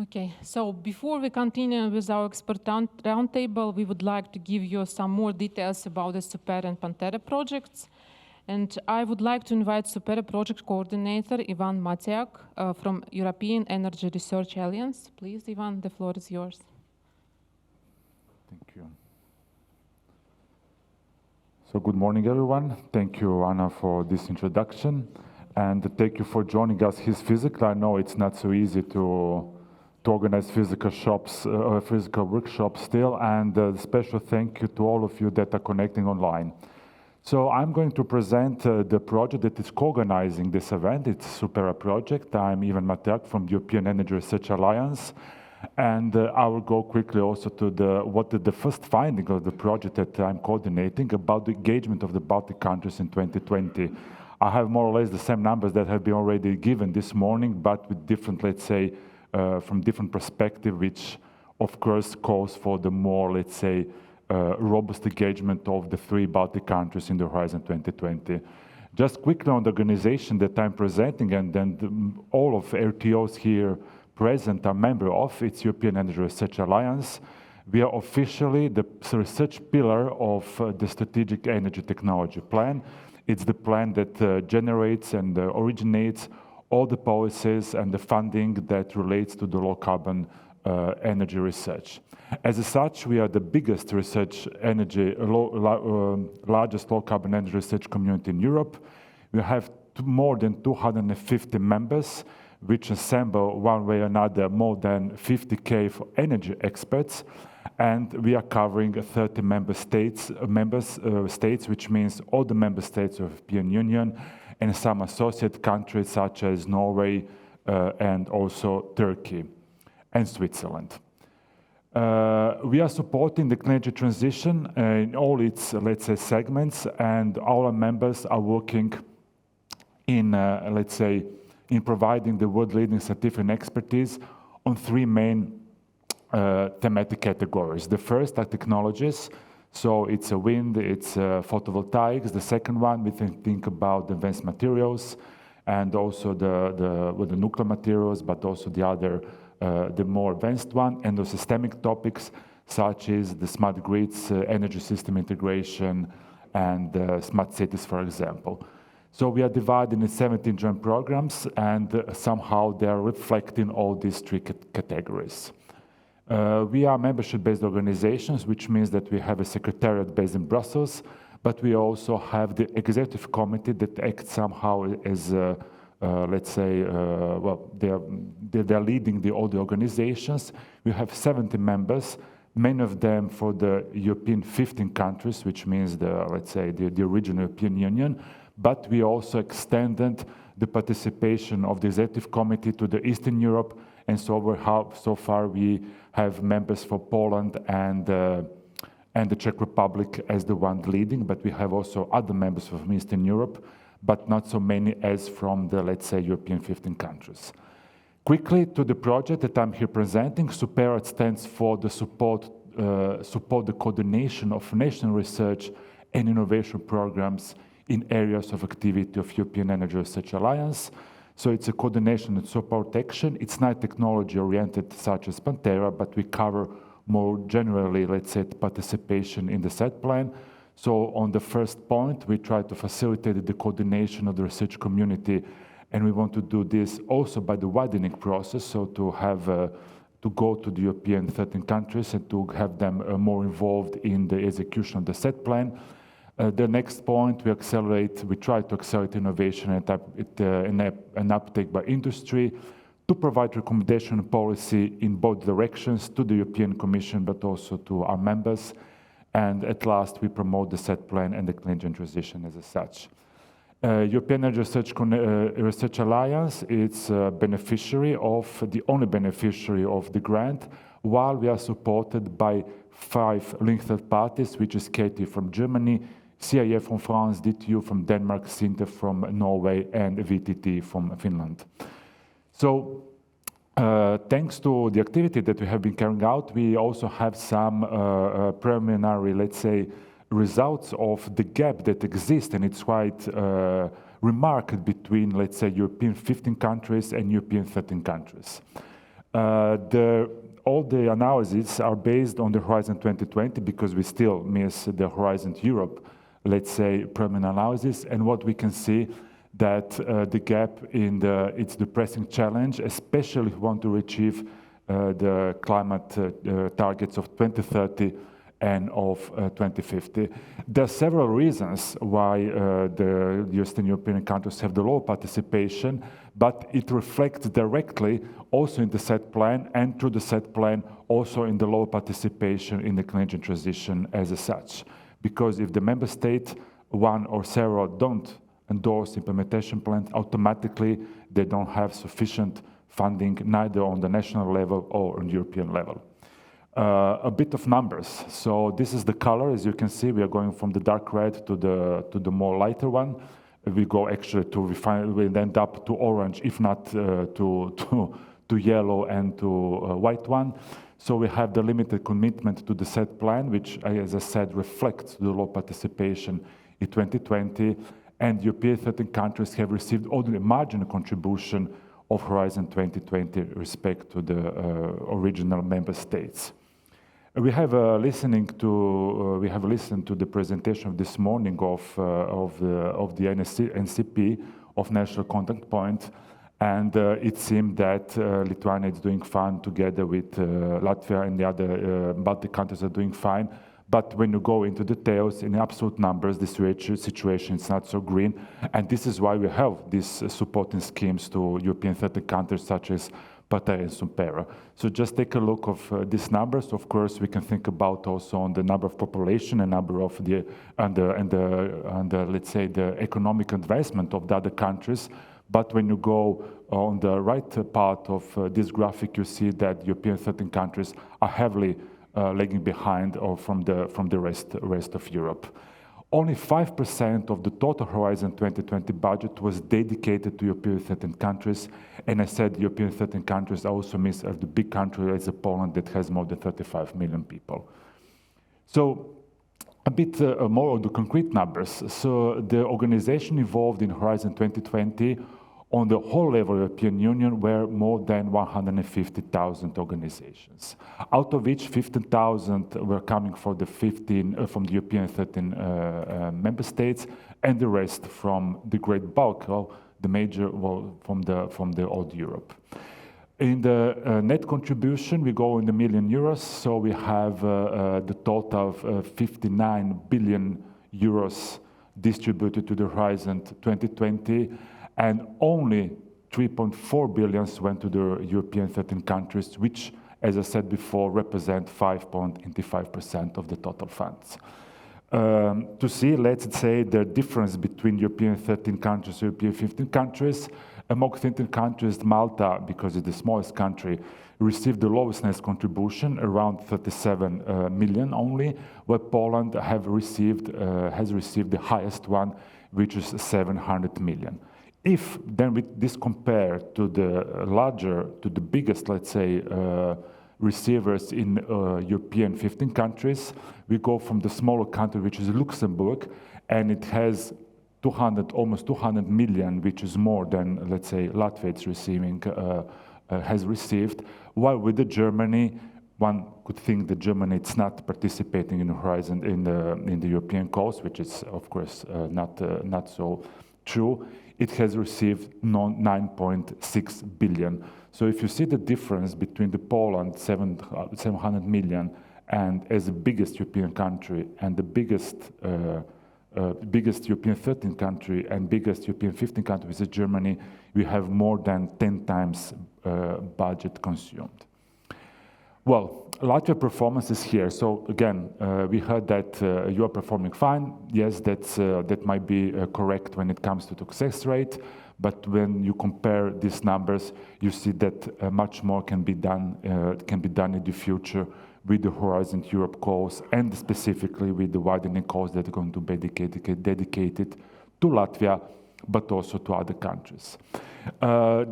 Okay, so before we continue with our expert roundtable, we would like to give you some more details about the SUPEERA and PANTERA projects. And I would like to invite SUPEERA project coordinator, Ivan Matiak, from European Energy Research Alliance. Please, Ivan, the floor is yours. Thank you. So good morning, everyone. Thank you, Anna, for this introduction. And thank you for joining us here physically. I know it's not so easy to organize physical workshops still. And a special thank you to all of you that are connecting online. So I'm going to present the project that is co-organizing this event. It's a SUPEERA project. I'm Ivan Matiak from the European Energy Research Alliance. And I will go quickly also to the first finding of the project that I'm coordinating about the engagement of the Baltic countries in 2020. I have more or less the same numbers that have been already given this morning, but with different, let's say, from different perspective, which of course calls for the more, let's say, robust engagement of the 3 Baltic countries in the Horizon 2020. Just quickly on the organization that I'm presenting, and then all of RTOs here present are member of, it's European Energy Research Alliance. We are officially the research pillar of the Strategic Energy Technology Plan. It's the plan that generates and originates all the policies and the funding that relates to the low-carbon energy research. As such, we are the biggest largest low-carbon energy research community in Europe. We have more than 250 members, which assemble one way or another more than 50K for energy experts. And we are covering 30 member states, which means all the member states of the European Union and some associate countries such as Norway and also Turkey and Switzerland. We are supporting the clean energy transition in all its, let's say, segments, and our members are working in, let's say, in providing the world-leading scientific and expertise on 3 main thematic categories. The first are technologies, so it's a wind, it's photovoltaics. The second one, we think about advanced materials and also the nuclear materials, but also the other, the more advanced one, and the systemic topics such as the smart grids, energy system integration, and smart cities, for example. So we are divided in 17 joint programs, and somehow they are reflecting all these 3 categories. We are membership-based organizations, which means that we have a secretariat based in Brussels, but we also have the executive committee that acts somehow as, let's say, well, they are leading all the organizations. We have 70 members, many of them for the European 15 countries, which means let's say, the original European Union. But we also extended the participation of the executive committee to the Eastern Europe, and so far we have members for Poland and the Czech Republic as the one leading, but we have also other members from Eastern Europe, but not so many as from the, let's say, European 15 countries. Quickly to the project that I'm here presenting, SUPEERA stands for the support the coordination of national research and innovation programs in areas of activity of European Energy Research Alliance. So it's a coordination and support action. It's not technology-oriented such as PANTERA, but we cover more generally, let's say, participation in the set plan. So on the first point, we try to facilitate the coordination of the research community, and we want to do this also by the widening process, so to have to go to the European 13 countries and to have them more involved in the execution of the set plan. The next point, we try to accelerate innovation and uptake by industry, to provide recommendation and policy in both directions to the European Commission, but also to our members. And at last, we promote the set plan and the clean energy transition as such. European Energy Research Alliance is the only beneficiary of the grant, while we are supported by 5 linked third parties, which is KT from Germany, CIA from France, DTU from Denmark, Sinte from Norway, and VTT from Finland. So, thanks to the activity that we have been carrying out, we also have some preliminary, let's say, results of the gap that exists, and it's quite remarked between, let's say, European 15 countries and European 13 countries. All the analyses are based on the Horizon 2020 because we still miss the Horizon Europe, let's say, primary analysis. And what we can see that the gap it's the pressing challenge, especially if we want to achieve the climate targets of 2030 and of 2050. There are several reasons why the Eastern European countries have the low participation, but it reflects directly also in the set plan and through the set plan also in the low participation in the energy transition as such. Because if the member state, one or several, don't endorse implementation plans, automatically they don't have sufficient funding neither on the national level or on European level. A bit of numbers. So this is the color. As you can see, we are going from the dark red to the more lighter one. We go actually to refine. We end up to orange, if not to yellow and to white one. So we have the limited commitment to the set plan, which, as I said, reflects the low participation in 2020. And European 13 countries have received only a marginal contribution of Horizon 2020 respect to the original member states. We have listened to the presentation this morning of the NCP of National Contact Point, and it seemed that Lithuania is doing fine together with Latvia, and the other Baltic countries are doing fine. But when you go into details, in absolute numbers, the situation is not so green, and this is why we have these supporting schemes to European 30 countries such as PANTERA and SUPEERA. So just take a look of these numbers. Of course, we can think about also on the number of population and number of let's say the economic advancement of the other countries. But when you go on the right part of this graphic, you see that European 13 countries are heavily lagging behind or from the rest of Europe. Only 5% of the total Horizon 2020 budget was dedicated to European 13 countries, and I said European 13 countries also miss the big country as Poland that has more than 35 million people. So a bit more of the concrete numbers. So the organization involved in Horizon 2020 on the whole level of the European Union were more than 150,000 organizations, out of which 15,000 were coming from the European 13 member states, and the rest from the great bulk, the major, from the old Europe. In the net contribution, we go in the million euros, so we have the total of 59 billion euros distributed to the Horizon 2020, and only 3.4 billion went to the European 13 countries, which, as I said before, represent 5.85% of the total funds. To see, let's say, the difference between European 13 countries and European 15 countries, among 15 countries, Malta, because it's the smallest country, received the lowest net contribution, around 37 million only, where Poland has received the highest one, which is 700 million. If then we this compare to the biggest, let's say, receivers in European 15 countries, we go from the smaller country, which is Luxembourg, and it has almost 200 million, which is more than, let's say, Latvia has received, while with the Germany, one could think that Germany is not participating in the Horizon in the European cause, which is, of course, not so true. It has received 9.6 billion. So if you see the difference between the Poland 700 million and as the biggest European country and the biggest European 13 country and biggest European 15 country is Germany, we have more than 10 times budget consumed. Well, Latvia performance is here. So again, we heard that you are performing fine. Yes, that might be correct when it comes to success rate. But when you compare these numbers, you see that much more can be done in the future with the Horizon Europe calls, and specifically with the widening calls that are going to be dedicated to Latvia, but also to other countries.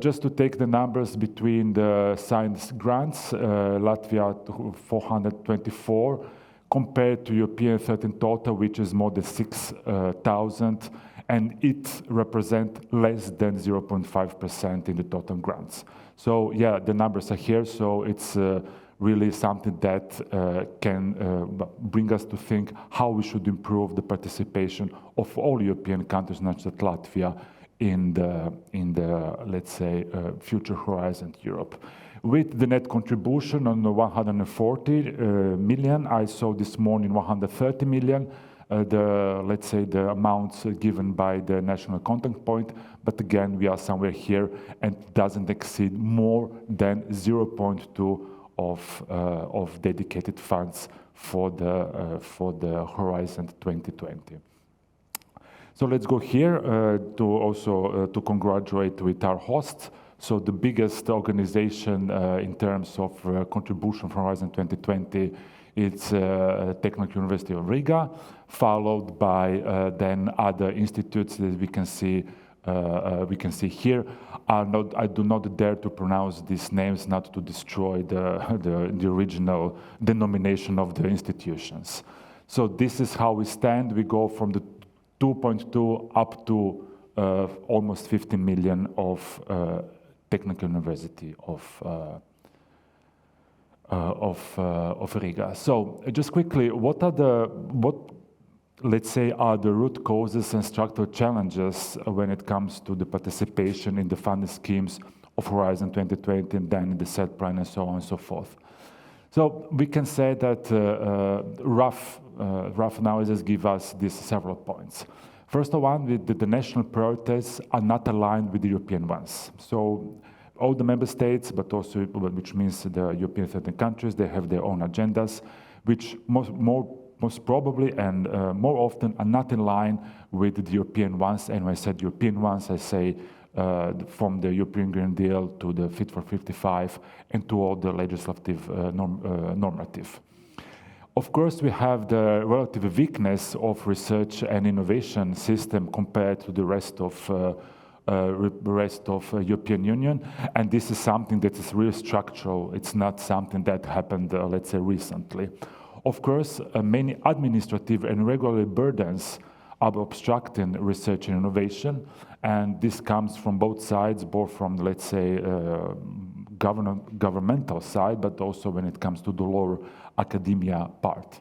Just to take the numbers between the signed grants, Latvia 424 compared to European 13 total, which is more than 6,000, and it represents less than 0.5% in the total grants. So yeah, the numbers are here, so it's really something that can bring us to think how we should improve the participation of all European countries, not just Latvia, in the let's say, future Horizon Europe. With the net contribution on the 140 million, I saw this morning 130 million, let's say the amounts given by the national contact point, but again, we are somewhere here and doesn't exceed more than 0.2 of dedicated funds for the Horizon 2020. So let's go here to also to congratulate with our hosts. So the biggest organization in terms of contribution from Horizon 2020, it's Technical University of Riga, followed by then other institutes that we can see here. I do not dare to pronounce these names, not to destroy the original denomination of the institutions. So this is how we stand. We go from the 2.2 up to almost 15 million of Technical University of Riga. So just quickly, what let's say are the root causes and structural challenges when it comes to the participation in the funding schemes of Horizon 2020 and then the set plan and so on and so forth. So we can say that rough analysis give us these several points. First of all, the national priorities are not aligned with the European ones. So all the member states, but also, which means the European 13 countries, they have their own agendas, which most probably and more often are not in line with the European ones. And when I said European ones, I say from the European Green Deal to the Fit for 55 and to all the legislative normative. Of course, we have the relative weakness of research and innovation system compared to the rest of European Union, and this is something that is really structural. It's not something that happened, let's say, recently. Of course, many administrative and regulatory burdens are obstructing research and innovation, and this comes from both sides, both from, let's say, governmental side, but also when it comes to the lower academia part.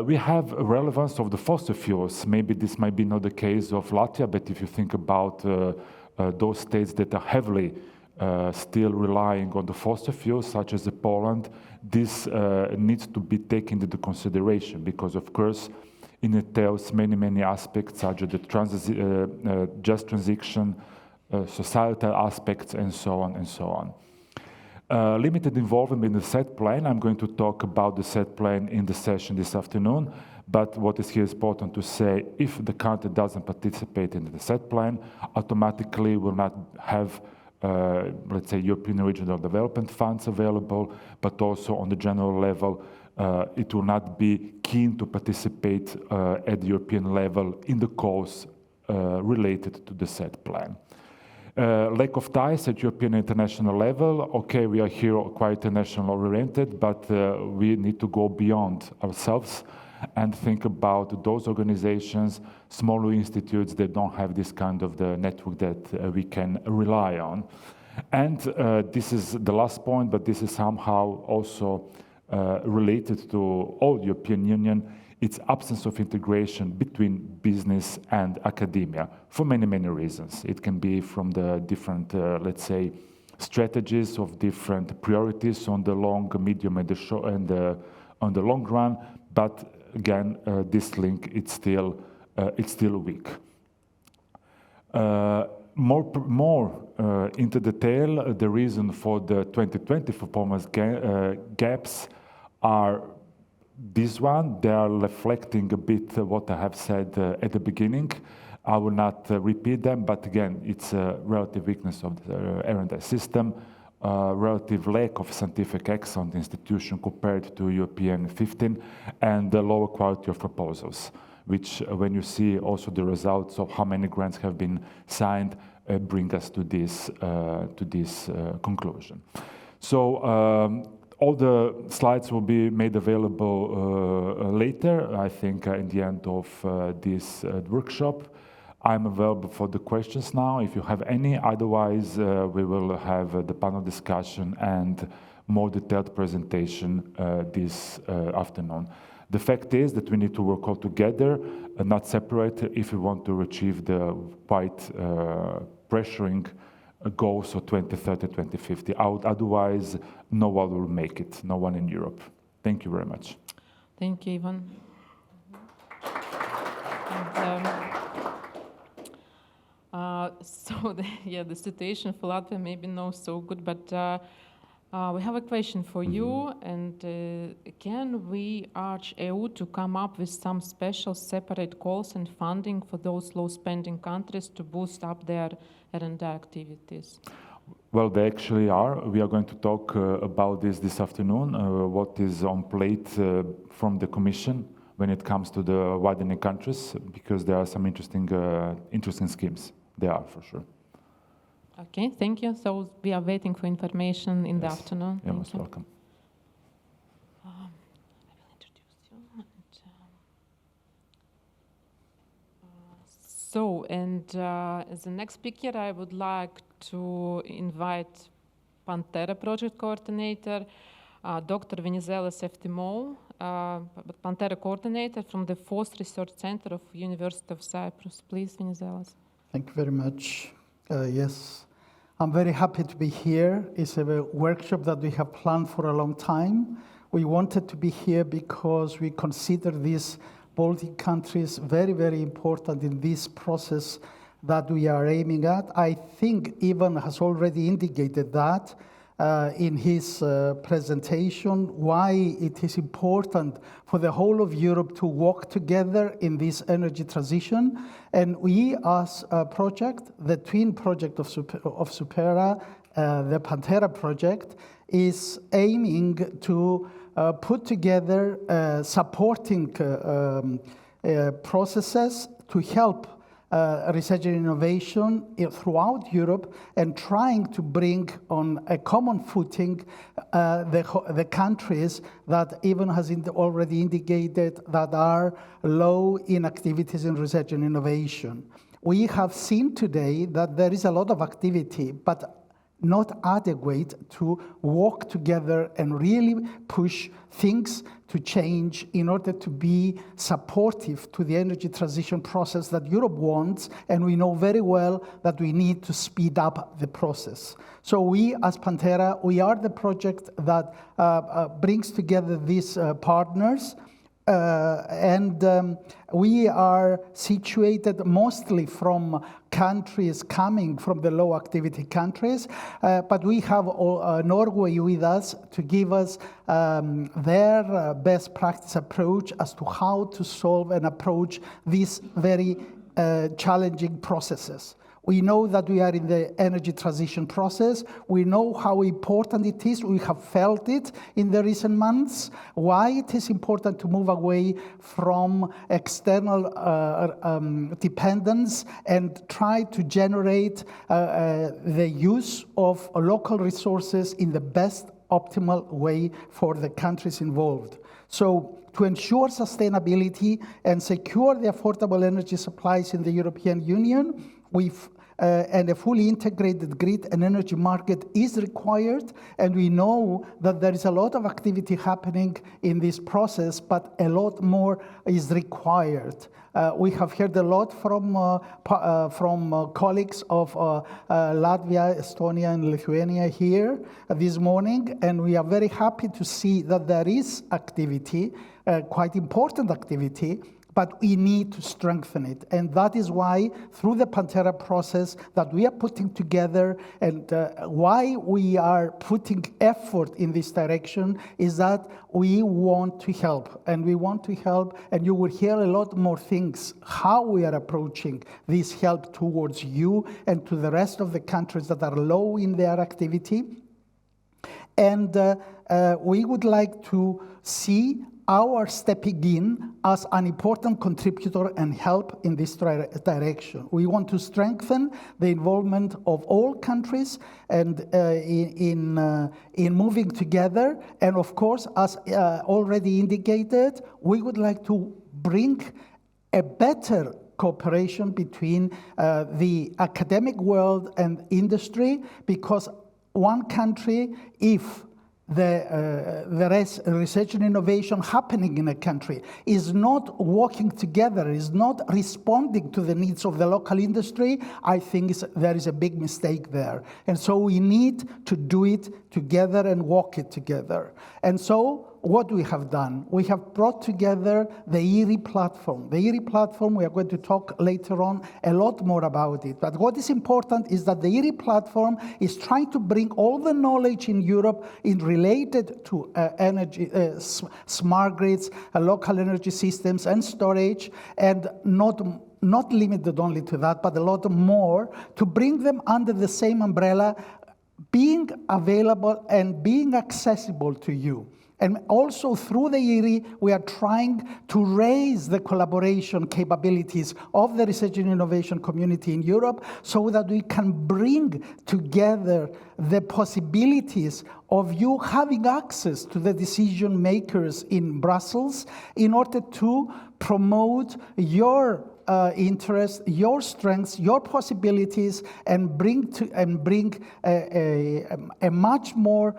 We have relevance of the fossil fuels. Maybe this might be not the case of Latvia, but if you think about those states that are heavily still relying on the fossil fuels, such as Poland, this needs to be taken into consideration because, of course, it entails many aspects, such as the just transition, societal aspects, and so on and so on. Limited involvement in the set plan. I'm going to talk about the set plan in the session this afternoon, but what is here important to say, if the country doesn't participate in the set plan, automatically will not have, let's say, European Regional Development Funds available, but also on the general level, it will not be keen to participate at the European level in the calls related to the set plan. Lack of ties at European international level. Okay, we are here quite international oriented, but we need to go beyond ourselves and think about those organizations, smaller institutes that don't have this kind of the network that we can rely on. And this is the last point, but this is somehow also related to all European Union. Its absence of integration between business and academia for many reasons. It can be from the different, let's say, strategies of different priorities on the long, medium, and the short, and on the long run. But again, this link it's still weak. More into detail, the reason for the 2020 performance gaps are this one. They are reflecting a bit what I have said at the beginning. I will not repeat them, but again, it's a relative weakness of the R&I system, relative lack of scientific excellence institution compared to European 15, and the lower quality of proposals, which when you see also the results of how many grants have been signed, bring us to this conclusion. So All the slides will be made available later, I think in the end of this workshop. I'm available for the questions now, if you have any. Otherwise, we will have the panel discussion and more detailed presentation this afternoon. The fact is that we need to work all together and not separate if we want to achieve the quite pressuring goals for 2030, 2050. Otherwise, no one will make it, no one in Europe. Thank you very much. Thank you, Ivan. So the situation for Latvia maybe not so good, but we have a question for you. And can we urge EU to come up with some special separate calls and funding for those low-spending countries to boost up their R&I activities? Well, they actually are. We are going to talk about this afternoon, what is on plate from the Commission when it comes to the widening countries, because there are some interesting schemes. There are, for sure. Okay, thank you. So we are waiting for information in the afternoon. You're most welcome. I will introduce you. As the next speaker, I would like to invite PANTERA project coordinator, Dr. Venizelos Eftimou, PANTERA coordinator from the 4th Research Center of University of Cyprus. Please, Venizelos. Thank you very much. Yes, I'm very happy to be here. It's a workshop that we have planned for a long time. We wanted to be here because we consider these Baltic countries very, very important in this process that we are aiming at. I think Ivan has already indicated that in his presentation, why it is important for the whole of Europe to work together in this energy transition. And we, as a project, the twin project of SUPEERA, the PANTERA project, is aiming to put together supporting processes to help research and innovation throughout Europe, and trying to bring on a common footing the countries that Ivan has already indicated that are low in activities in research and innovation. We have seen today that there is a lot of activity, but not adequate to work together and really push things to change in order to be supportive to the energy transition process that Europe wants, and we know very well that we need to speed up the process. So we, as PANTERA, we are the project that brings together these partners, and we are situated mostly from countries coming from the low activity countries, but we have Norway with us to give us their best practice approach as to how to solve and approach these very challenging processes. We know that we are in the energy transition process. We know how important it is. We have felt it in the recent months. Why it is important to move away from external dependence and try to generate the use of local resources in the best optimal way for the countries involved. So to ensure sustainability and secure the affordable energy supplies in the European Union, and a fully integrated grid and energy market is required, and we know that there is a lot of activity happening in this process, but a lot more is required. We have heard a lot from colleagues of Latvia, Estonia, and Lithuania here this morning, and we are very happy to see that there is activity, quite important activity, but we need to strengthen it. And that is why, through the PANTERA process that we are putting together, and why we are putting effort in this direction, is that we want to help. And we want to help, and you will hear a lot more things, how we are approaching this help towards you and to the rest of the countries that are low in their activity. And we would like to see our stepping in as an important contributor and help in this direction. We want to strengthen the involvement of all countries and in moving together. And of course, as already indicated, we would like to bring a better cooperation between the academic world and industry, because one country, if the research and innovation happening in a country is not working together, is not responding to the needs of the local industry, I think there is a big mistake there. And so we need to do it together and walk it together. And so what we have done, we have brought together the ERI platform. The ERI platform, we are going to talk later on a lot more about it. But what is important is that the ERI platform is trying to bring all the knowledge in Europe related to energy, smart grids, local energy systems and storage, and not limited only to that, but a lot more, to bring them under the same umbrella, being available and being accessible to you. And also through the ERI, we are trying to raise the collaboration capabilities of the research and innovation community in Europe so that we can bring together the possibilities of you having access to the decision makers in Brussels in order to promote your interests, your strengths, your possibilities, and bring a much more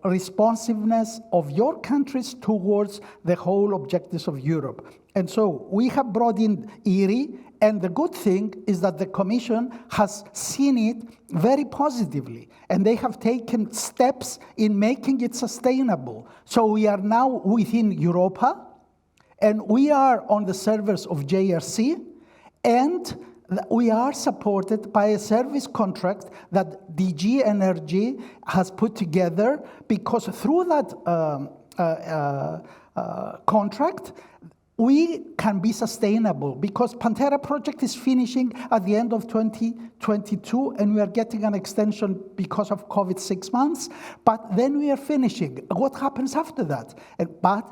responsiveness of your countries towards the whole objectives of Europe. And so we have brought in ERI, and the good thing is that the Commission has seen it very positively, and they have taken steps in making it sustainable. So we are now within Europa, and we are on the servers of JRC, and we are supported by a service contract that DG Energy has put together, because through that contract, we can be sustainable, because PANTERA project is finishing at the end of 2022, and we are getting an extension because of COVID 6 months, but then we are finishing. What happens after that? But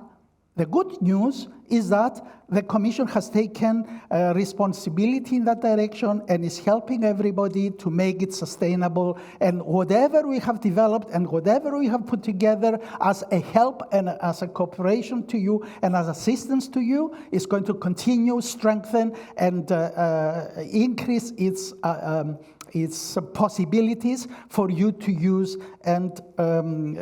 the good news is that the Commission has taken responsibility in that direction and is helping everybody to make it sustainable. And whatever we have developed and whatever we have put together as a help and as a cooperation to you and as assistance to you is going to continue, strengthen, and increase its possibilities for you to use and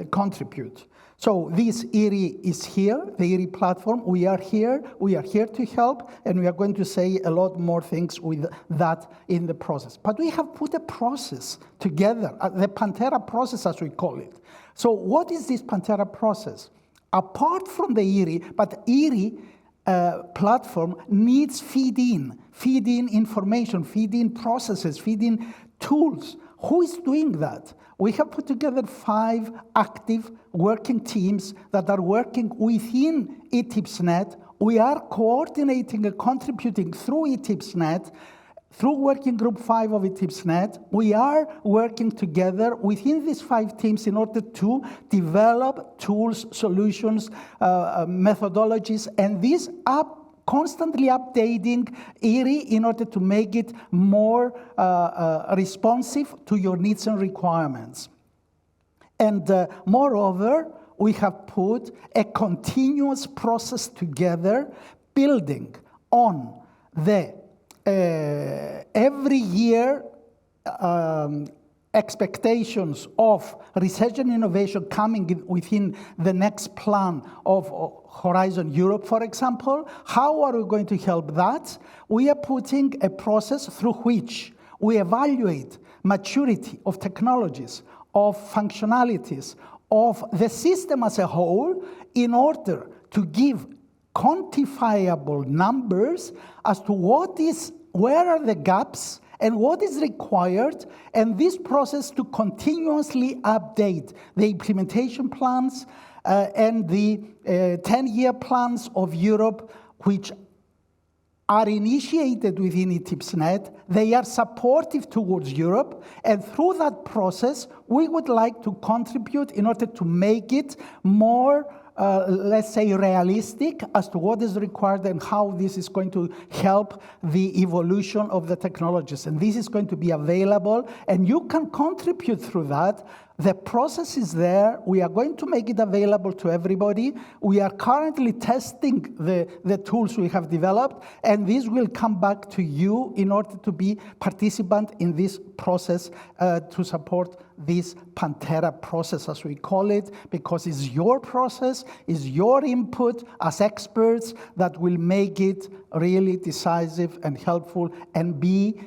contribute. So this ERI is here, the ERI platform. We are here to help, and we are going to say a lot more things with that in the process. But we have put a process together, the PANTERA process as we call it. So what is this PANTERA process? Apart from the ERI, but ERI platform needs feed-in information, feed-in processes, feed-in tools. Who is doing that? We have put together 5 active working teams that are working within ETIPSNet. We are coordinating and contributing through ETIPSNet, through Working Group 5 of ETIPSNet. We are working together within these 5 teams in order to develop tools, solutions, methodologies, and these are constantly updating ERI in order to make it more responsive to your needs and requirements. And moreover, we have put a continuous process together, building on the every year expectations of research and innovation coming within the next plan of Horizon Europe, for example. How are we going to help that? We are putting a process through which we evaluate maturity of technologies, of functionalities, of the system as a whole, in order to give quantifiable numbers as to where are the gaps and what is required, and this process to continuously update the implementation plans and the 10-year plans of Europe, which are initiated within ETIPSNet. They are supportive towards Europe, and through that process, we would like to contribute in order to make it more let's say, realistic as to what is required and how this is going to help the evolution of the technologies. And this is going to be available, and you can contribute through that. The process is there. We are going to make it available to everybody. We are currently testing the tools we have developed, and this will come back to you in order to be participant in this process to support this PANTERA process, as we call it, because it's your process, it's your input as experts that will make it really decisive and helpful and be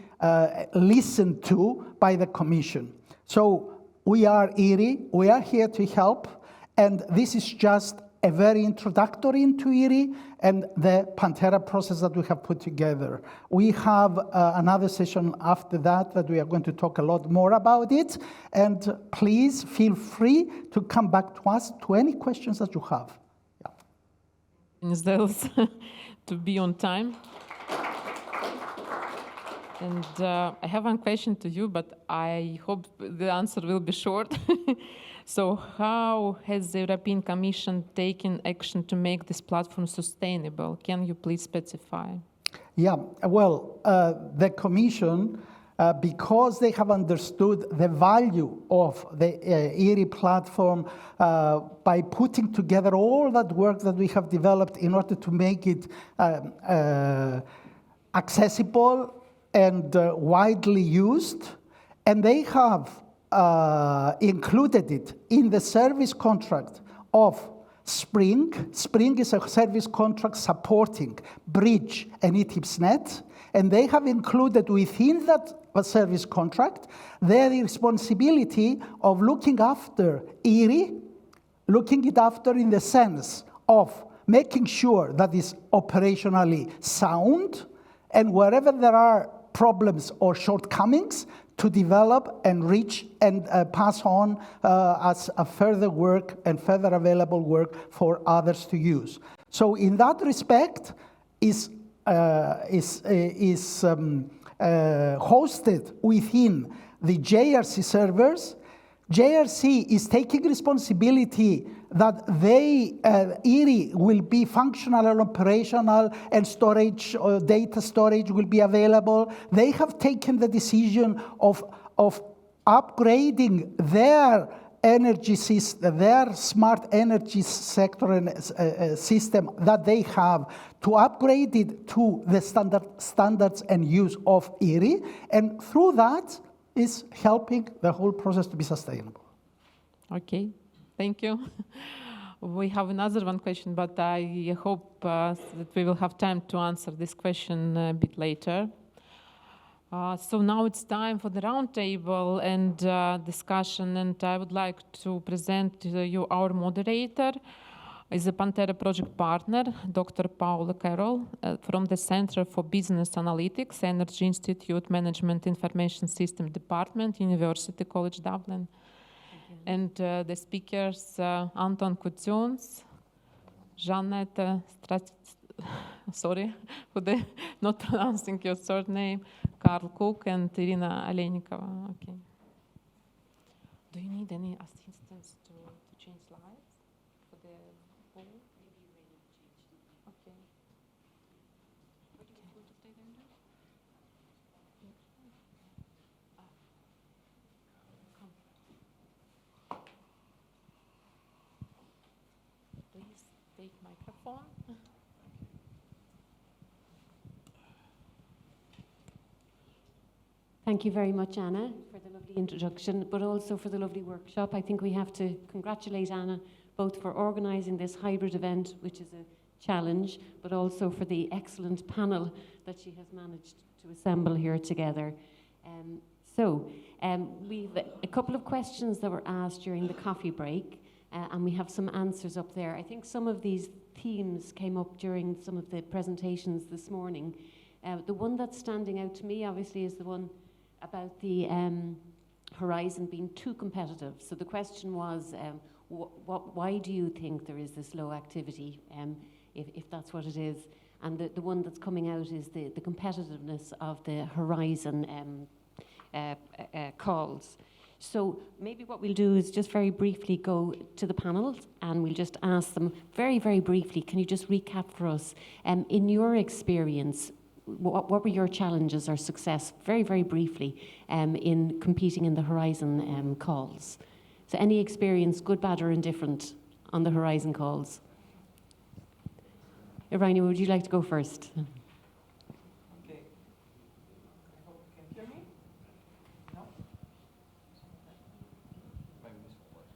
listened to by the Commission. So we are ERI, we are here to help, and this is just a very introductory into ERI and the PANTERA process that we have put together. We have another session after that we are going to talk a lot more about it, and please feel free to come back to us to any questions that you have. Those to be on time. And I have one question to you, but I hope the answer will be short. So how has the European Commission taken action to make this platform sustainable? Can you please specify? Yeah, well, the Commission, because they have understood the value of the ERI platform by putting together all that work that we have developed in order to make it accessible and widely used, and they have included it in the service contract of Spring. Spring is a service contract supporting Bridge and ETIPSnet, and they have included within that service contract their responsibility of looking after ERI, looking it after in the sense of making sure that it's operationally sound, and wherever there are problems or shortcomings, to develop and reach and pass on as a further work and further available work for others to use. So in that respect, is hosted within the JRC servers. JRC is taking responsibility that ERI will be functional and operational, and storage, data storage will be available. They have taken the decision of upgrading their energy system, their smart energy sector and system that they have, to upgrade it to the standards and use of ERI, and through that is helping the whole process to be sustainable. Okay, thank you. We have another one question, but I hope that we will have time to answer this question a bit later. So now it's time for the roundtable and discussion, and I would like to present to you our moderator. Is a PANTERA project partner, Dr. Paula Carroll, from the Center for Business Analytics, Energy Institute Management Information System Department, University College Dublin. And the speakers, Anton Kucuns, Jeanette sorry for not pronouncing your surname, Karl Cook, and Irina Alenikova. Okay. Do you need any assistance to change slides for the poll? Maybe you may not change. Okay. What do you want to stay there? Come. Please take microphone. Thank you very much, Anna, for the lovely introduction, but also for the lovely workshop. I think we have to congratulate Anna both for organising this hybrid event, which is a challenge, but also for the excellent panel that she has managed to assemble here together. We've a couple of questions that were asked during the coffee break, and we have some answers up there. I think some of these themes came up during some of the presentations this morning. The one that's standing out to me, obviously, is the one about the horizon being too competitive. So the question was, why do you think there is this low activity, if that's what it is? And the one that's coming out is the competitiveness of the horizon calls. So maybe what we'll do is just very briefly go to the panel and we'll just ask them very, very briefly, can you just recap for us, in your experience, what were your challenges or success, very, very briefly, in competing in the Horizon calls? So any experience, good, bad or indifferent, on the Horizon calls? Irina, would you like to go first? Okay. I hope you can hear me. No?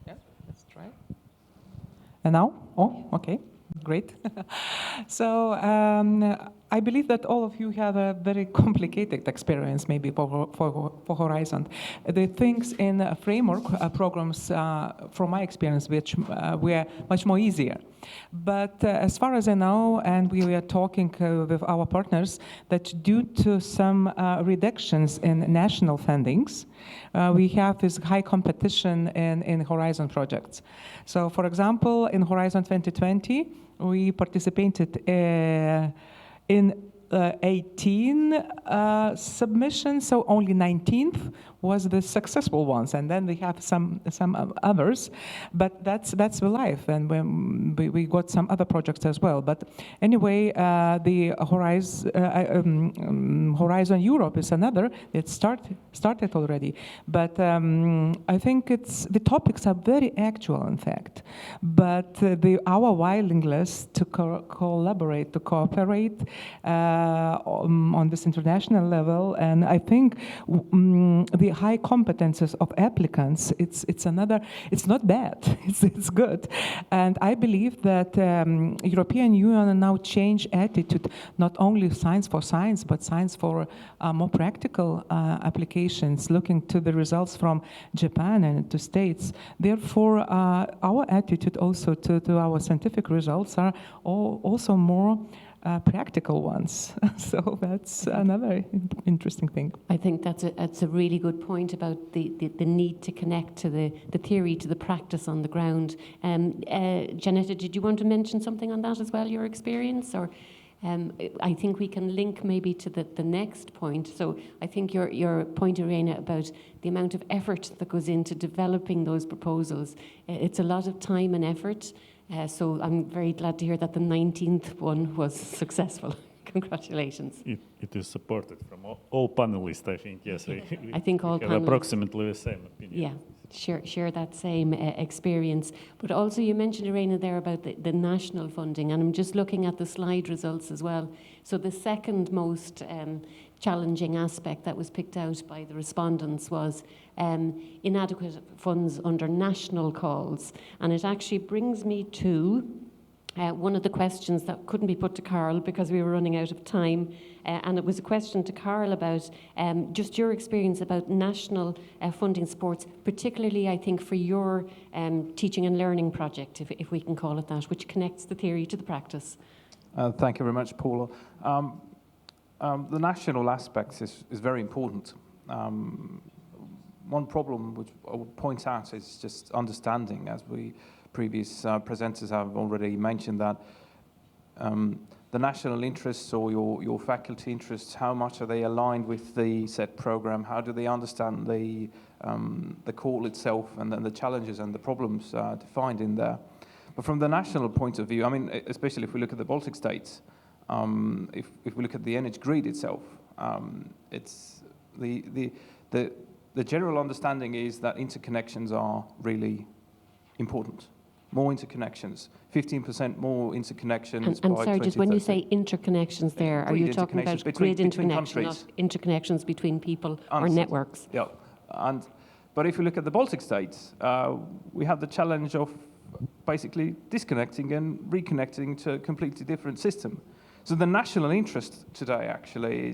Yeah, let's try. And now? Oh, okay, great. So I believe that all of you have a very complicated experience maybe for Horizon. The things in framework programs, from my experience, which were much more easier. But as far as I know, and we were talking with our partners, that due to some reductions in national fundings, we have this high competition in Horizon projects. So for example, in Horizon 2020, we participated in 18 submissions, so only 19th was the successful ones, and then we have some others, but that's the life, and we got some other projects as well. But anyway, the Horizon Europe is another. It started already, but I think the topics are very actual, in fact. But our willingness to collaborate, to cooperate on this international level, and I think the high competences of applicants, it's not bad, it's good. And I believe that European Union now change attitude, not only science for science, but science for more practical applications, looking to the results from Japan and to States. Therefore, our attitude also to our scientific results are also more practical ones. So that's another interesting thing. I think that's a really good point about the need to connect to the theory to the practice on the ground. Janetta, did you want to mention something on that as well, your experience? Or I think we can link maybe to the next point. So I think your point, Irina, about the amount of effort that goes into developing those proposals, it's a lot of time and effort. So I'm very glad to hear that the 19th one was successful. Congratulations. It is supported from all panelists, I think, yes. I think all have panelists approximately the same opinion. Yeah, share that same experience. But also you mentioned, Irina, there about the national funding, and I'm just looking at the slide results as well. So the second most challenging aspect that was picked out by the respondents was inadequate funds under national calls. And it actually brings me to one of the questions that couldn't be put to Carl because we were running out of time. And it was a question to Carl about just your experience about national funding sports, particularly, I think, for your teaching and learning project, if we can call it that, which connects the theory to the practice. Thank you very much, Paula. The national aspects is very important. One problem which I would point out is just understanding, as previous presenters have already mentioned, that the national interests or your faculty interests, how much are they aligned with the set program? How do they understand the call itself and then the challenges and the problems defined in there? But from the national point of view, I mean, especially if we look at the Baltic States, if we look at the energy grid itself, it's the general understanding is that interconnections are really important. More interconnections, 15% more interconnections. And sorry, just when you say interconnections there, are you talking about grid interconnections, not interconnections between people or networks? Yeah, but if you look at the Baltic States, we have the challenge of basically disconnecting and reconnecting to a completely different system. So the national interest today actually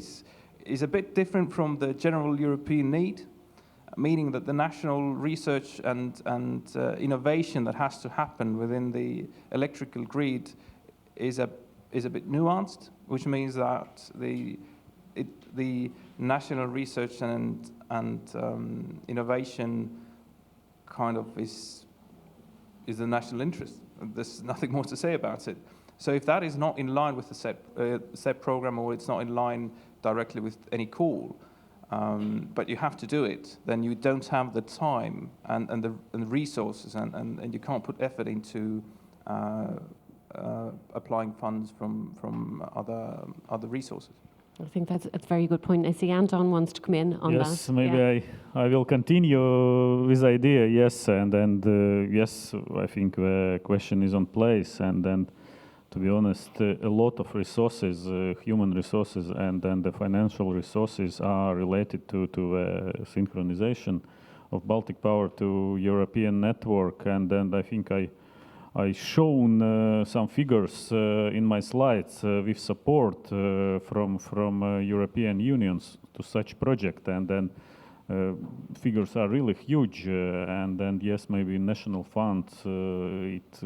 is a bit different from the general European need, meaning that the national research and innovation that has to happen within the electrical grid is a bit nuanced, which means that the national research and innovation kind of is the national interest. There's nothing more to say about it. So if that is not in line with the set program, or it's not in line directly with any call, but you have to do it, then you don't have the time and the resources, and you can't put effort into applying funds from other resources. I think that's a very good point. I see Anton wants to come in on that. Yes, maybe I will continue with the idea, yes, and yes, I think the question is on place, and then, to be honest, a lot of resources, human resources and then the financial resources are related to synchronization of Baltic Power to European network, and then I think I shown some figures in my slides with support from European unions to such project, and then figures are really huge, and then yes, maybe national funds it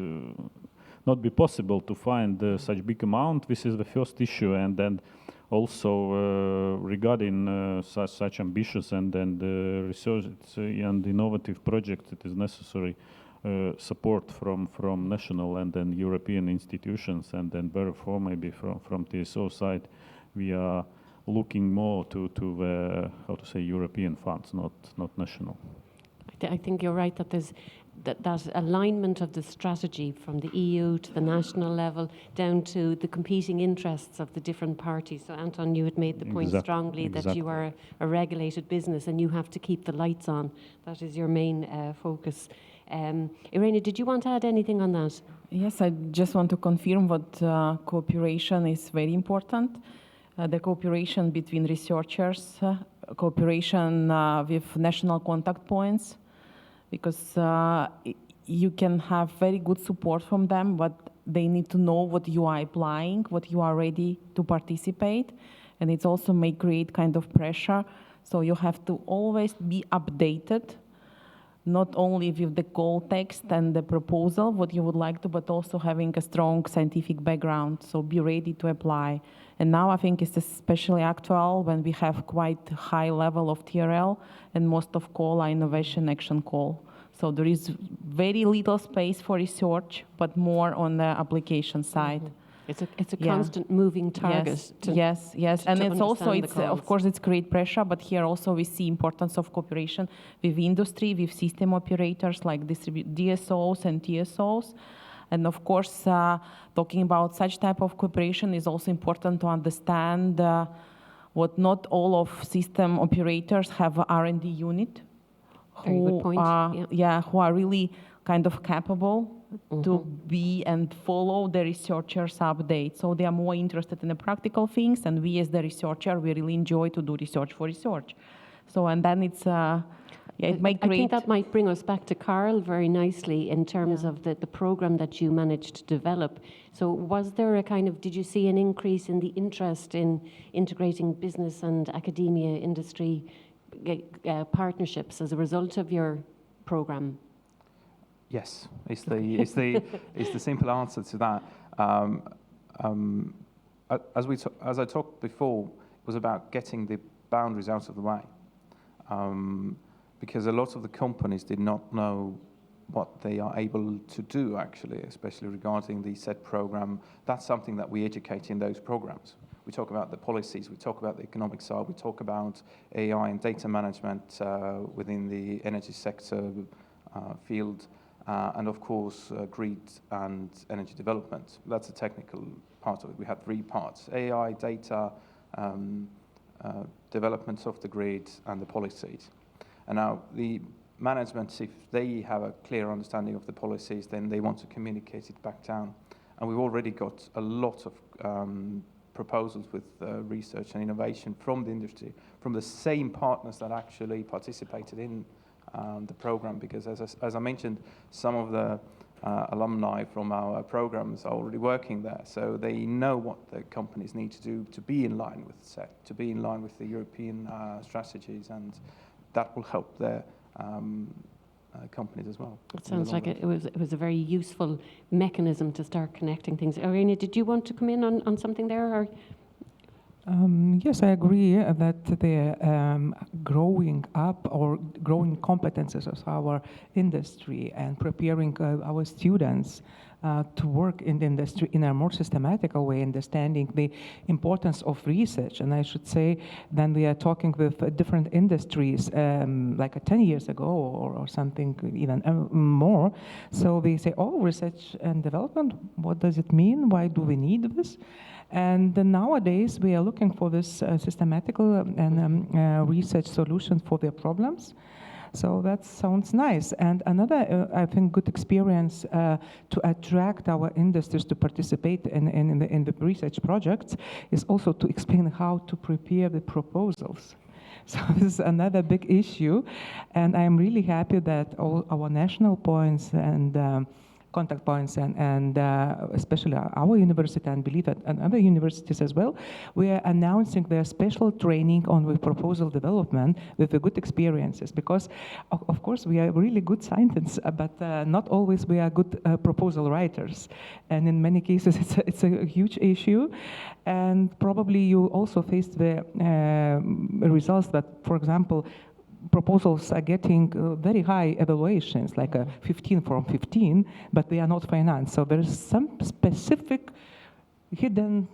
not be possible to find such big amount. This is the first issue, and then also regarding such ambitious and research and innovative projects, it is necessary support from national and then European institutions, and then therefore maybe from TSO side we are looking more to how to say European funds, not national. I think you're right that there's that alignment of the strategy from the EU to the national level down to the competing interests of the different parties. So Anton, you had made the point strongly that you are a regulated business and you have to keep the lights on. That is your main focus. Irene, did you want to add anything on that? Yes, I just want to confirm what cooperation is very important. The cooperation between researchers, cooperation with national contact points, because you can have very good support from them, but they need to know what you are applying, what you are ready to participate, and it also may create kind of pressure. So you have to always be updated, not only with the call text and the proposal, what you would like to, but also having a strong scientific background, so be ready to apply. And now I think it's especially actual when we have quite high level of TRL, and most of call are innovation action call. So there is very little space for research, but more on the application side. Mm-hmm. It's a constant moving target. Yes, and it's also, of course, it's great pressure, but here also we see importance of cooperation with industry, with system operators like DSOs and TSOs. And of course, talking about such type of cooperation is also important to understand what not all of system operators have a R&D unit who are really kind of capable to be and follow the researchers' updates. So they are more interested in the practical things, and we as the researcher, we really enjoy to do research for research. So, and then it's, it might create... I think that might bring us back to Carl very nicely in terms of the program that you managed to develop. So was there a kind of, did you see an increase in the interest in integrating business and academia industry partnerships as a result of your program? Yes, it's the simple answer to that. As I talked before, it was about getting the boundaries out of the way, because a lot of the companies did not know what they are able to do, actually, especially regarding the SET program. That's something that we educate in those programs. We talk about the policies, we talk about the economic side, we talk about AI and data management within the energy sector field, and of course grid and energy development. That's a technical part of it. We have 3 parts: AI, data, development of the grid, and the policies. And now the management, if they have a clear understanding of the policies, then they want to communicate it back down. And we've already got a lot of proposals with research and innovation from the industry, from the same partners that actually participated in the program, because as I mentioned, some of the alumni from our programs are already working there, so they know what the companies need to do to be in line with SET, to be in line with the European strategies, and that will help their companies as well. It sounds like it was a very useful mechanism to start connecting things. Irene, did you want to come in on something there? Or? Yes, I agree that the growing up or growing competences of our industry and preparing our students to work in the industry in a more systematical way, understanding the importance of research. And I should say, then we are talking with different industries, like 10 years ago or something even more. So we say, oh, research and development, what does it mean? Why do we need this? And nowadays we are looking for this systematical and research solution for their problems. So that sounds nice. And another, I think, good experience to attract our industries to participate in the research projects is also to explain how to prepare the proposals. So this is another big issue. And I'm really happy that all our national points and contact points and especially our university, and believe that and other universities as well, we are announcing their special training on the proposal development with the good experiences, because of course we are really good scientists, but not always we are good proposal writers, and in many cases it's a huge issue. And probably you also faced the results that, for example, proposals are getting very high evaluations, like a 15 from 15, but they are not financed. So there is some specific hidden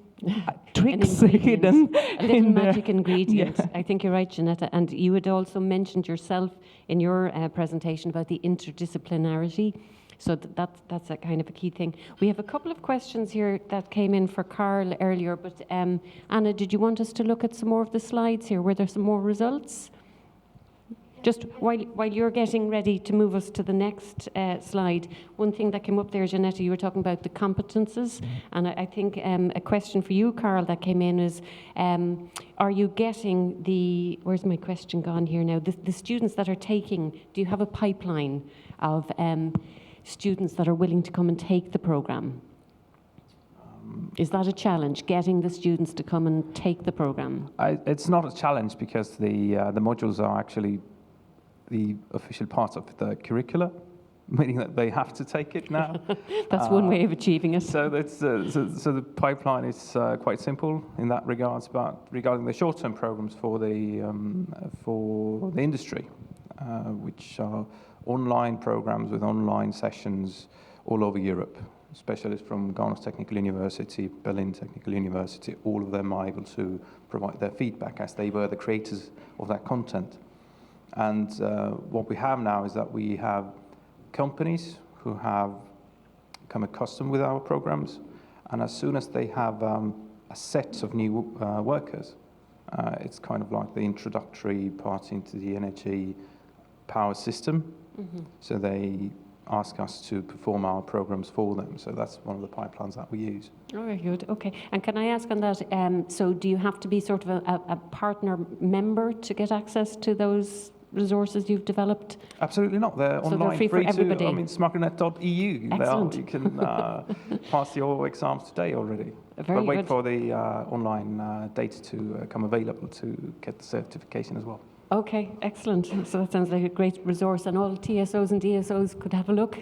tricks hidden. A little magic ingredient. Yeah. I think you're right, Janetta. And you had also mentioned yourself in your presentation about the interdisciplinarity. So that's a kind of a key thing. We have a couple of questions here that came in for Carl earlier, but Anna, did you want us to look at some more of the slides here? Were there some more results? Just while you're getting ready to move us to the next slide, one thing that came up there, Janetta, you were talking about the competences, and I think a question for you, Carl, that came in is, are you getting the, where's my question gone here now, the students that are taking, do you have a pipeline of students that are willing to come and take the programme? Is that a challenge, getting the students to come and take the programme? It's not a challenge because the modules are actually the official part of the curricula, meaning that they have to take it now. That's one way of achieving it. So that's so the pipeline is quite simple in that regards. But regarding the short-term programs for the industry, which are online programs with online sessions all over Europe, specialists from Kaunas Technical University, Berlin Technical University, all of them are able to provide their feedback as they were the creators of that content. And what we have now is that we have companies who have become accustomed with our programs, and as soon as they have a set of new workers, it's kind of like the introductory part into the energy power system. Mm-hmm. So they ask us to perform our programs for them. So that's one of the pipelines that we use. Oh, very good. Okay. And can I ask on that, so do you have to be sort of a partner member to get access to those resources you've developed? Absolutely not. They're so online, they're free for everybody. I mean, smartnet.eu. Excellent. You can pass your exams today already. Very but wait good. for the online data to come available to get the certification as well. Okay, excellent. So that sounds like a great resource, and all TSOs and DSOs could have a look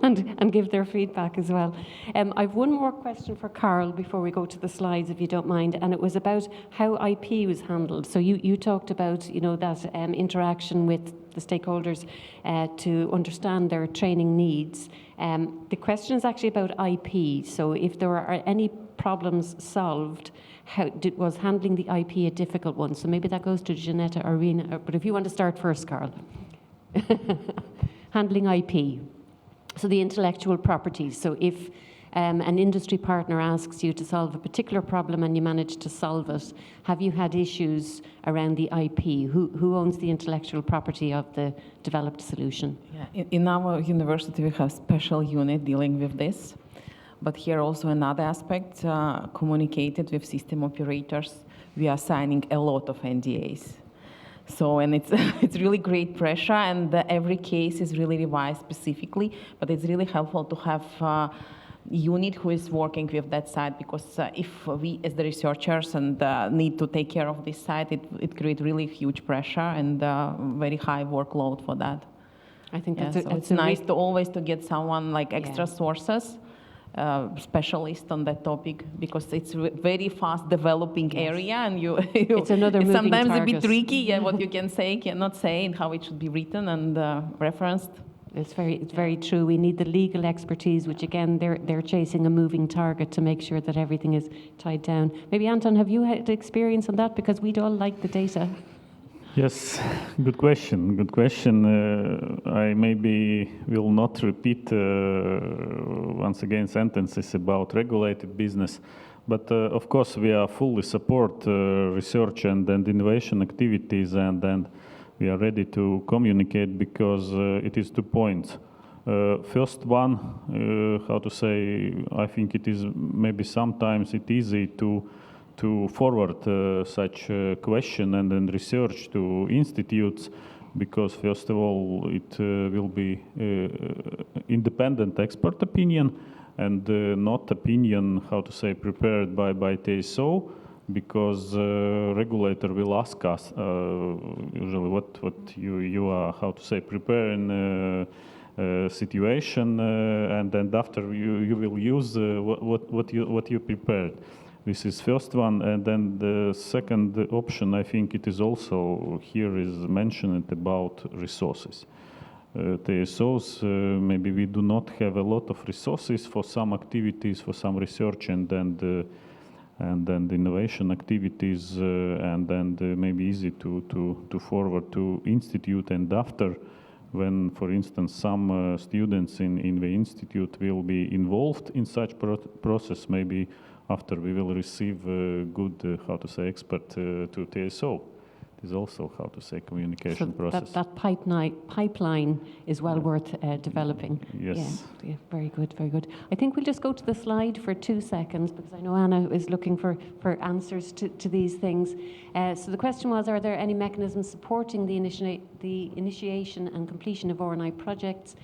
and give their feedback as well. I've one more question for Carl before we go to the slides, if you don't mind, and it was about how IP was handled. So you talked about, you know, that interaction with the stakeholders to understand their training needs. The question is actually about IP. So if there are any problems solved, was handling the IP a difficult one? So maybe that goes to Janetta or Rina, but if you want to start first, Carl. Handling IP, so the intellectual property. So if an industry partner asks you to solve a particular problem and you manage to solve it, have you had issues around the IP? Who owns the intellectual property of the developed solution? Yeah. In our university, we have a special unit dealing with this. But here also another aspect, communicated with system operators, we are signing a lot of NDAs. So, and it's really great pressure, and every case is really revised specifically, but it's really helpful to have a unit who is working with that side, because if we as the researchers and need to take care of this side, it creates really huge pressure and very high workload for that. I think so it's nice to always to get someone like extra sources. Specialist on that topic, because it's very fast developing area, and it's another moving sometimes target. A bit tricky, what you can say, cannot say, and how it should be written and referenced. It's very true. We need the legal expertise, which again, they're chasing a moving target to make sure that everything is tied down. Maybe Anton, have you had experience on that? Because we'd all like the data. Yes, good question. Good question. I maybe will not repeat once again sentences about regulated business, but of course we are fully support research and innovation activities, and we are ready to communicate because it is 2 points. First one, how to say, I think it is maybe sometimes it's easy to forward such question and then research to institutes, because first of all it will be independent expert opinion and not opinion, how to say, prepared by TSO, because regulator will ask us usually what you are, how to say, preparing situation, and after you will use what you prepared. This is first one, and then the second option, I think it is also here is mentioned about resources. TSOs, maybe we do not have a lot of resources for some activities, for some research and then innovation activities, and then maybe easy to forward to institute, and after, when, for instance, some students in the institute will be involved in such process, maybe after we will receive good, how to say, expert to TSO. It is also, how to say, communication process. That pipeline is well worth developing. Yes. Yeah, very good, very good. I think we'll just go to the slide for 2 seconds, because I know Anna is looking for answers to these things. So the question was, are there any mechanisms supporting the initiation and completion of R&I projects,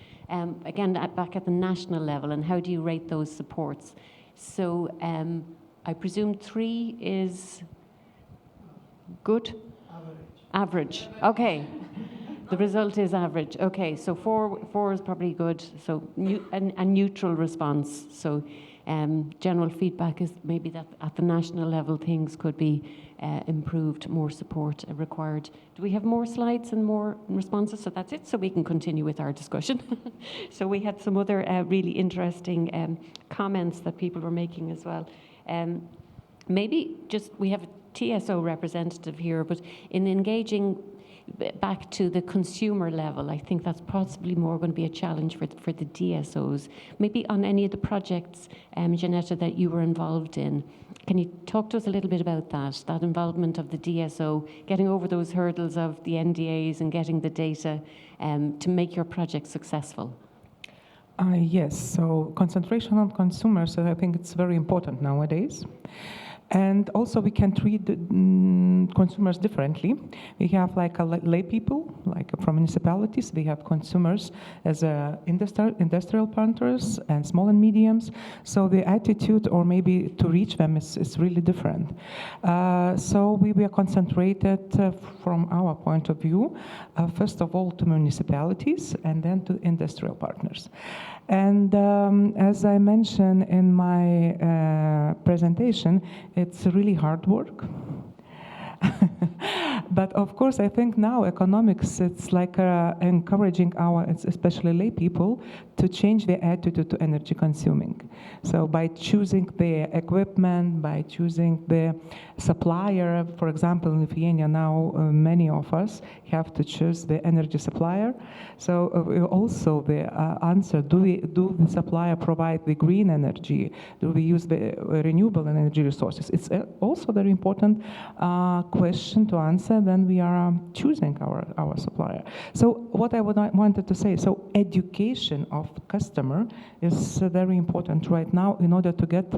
again, back at the national level, and how do you rate those supports? So I presume 3 is good? Average. Okay. The result is average. Okay, so 4 is probably good. So a neutral response. So general feedback is maybe that at the national level things could be improved, more support required. Do we have more slides and more responses? So that's it, so we can continue with our discussion. So we had some other really interesting comments that people were making as well. Maybe just, we have a TSO representative here, but in engaging back to the consumer level, I think that's possibly more going to be a challenge for the DSOs. Maybe on any of the projects, Janetta, that you were involved in. Can you talk to us a little bit about that involvement of the DSO, getting over those hurdles of the NDAs and getting the data to make your project successful? Yes, so concentration on consumers, I think it's very important nowadays. And also we can treat consumers differently. We have like lay people, like from municipalities. We have consumers as industrial planters and small and mediums. So the attitude, or maybe to reach them, is really different. So we were concentrated from our point of view, first of all to municipalities and then to industrial partners. And as I mentioned in my presentation, it's really hard work. But of course, I think now economics, it's like encouraging especially lay people, to change their attitude to energy consuming. So by choosing the equipment, by choosing the supplier, for example, in Lithuania now, many of us have to choose the energy supplier. So also the answer, do the supplier provide the green energy? Do we use the renewable energy resources? It's also very important question to answer when we are choosing our supplier. So what I wanted to say, so education of customer is very important right now in order to get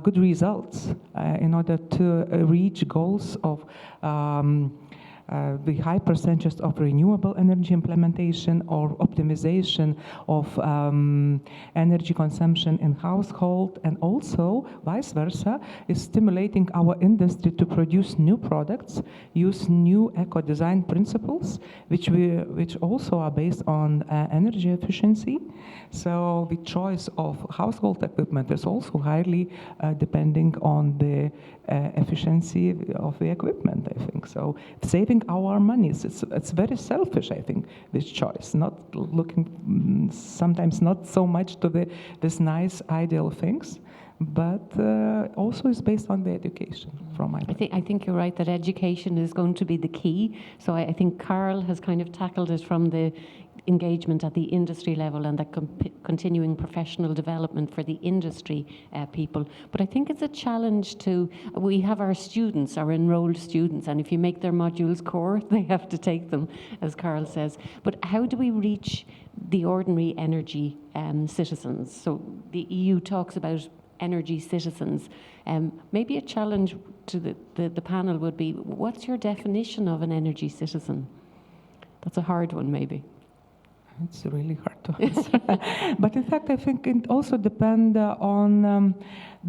good results, in order to reach goals of the high percentages of renewable energy implementation or optimization of energy consumption in household, and also vice versa is stimulating our industry to produce new products, use new eco-design principles, which also are based on energy efficiency. So the choice of household equipment is also highly depending on the efficiency of the equipment, I think. So saving our money, it's very selfish, I think, this choice, not looking sometimes not so much to this nice ideal things, but also is based on the education from my point. I think you're right that education is going to be the key. So I think Carl has kind of tackled it from the engagement at the industry level and the continuing professional development for the industry people. But I think it's a challenge we have our students, our enrolled students, and if you make their modules core, they have to take them, as Carl says. But how do we reach the ordinary energy citizens? So the EU talks about energy citizens. Maybe a challenge to the panel would be, what's your definition of an energy citizen? That's a hard one, maybe. It's really hard to answer. But in fact, I think it also depends on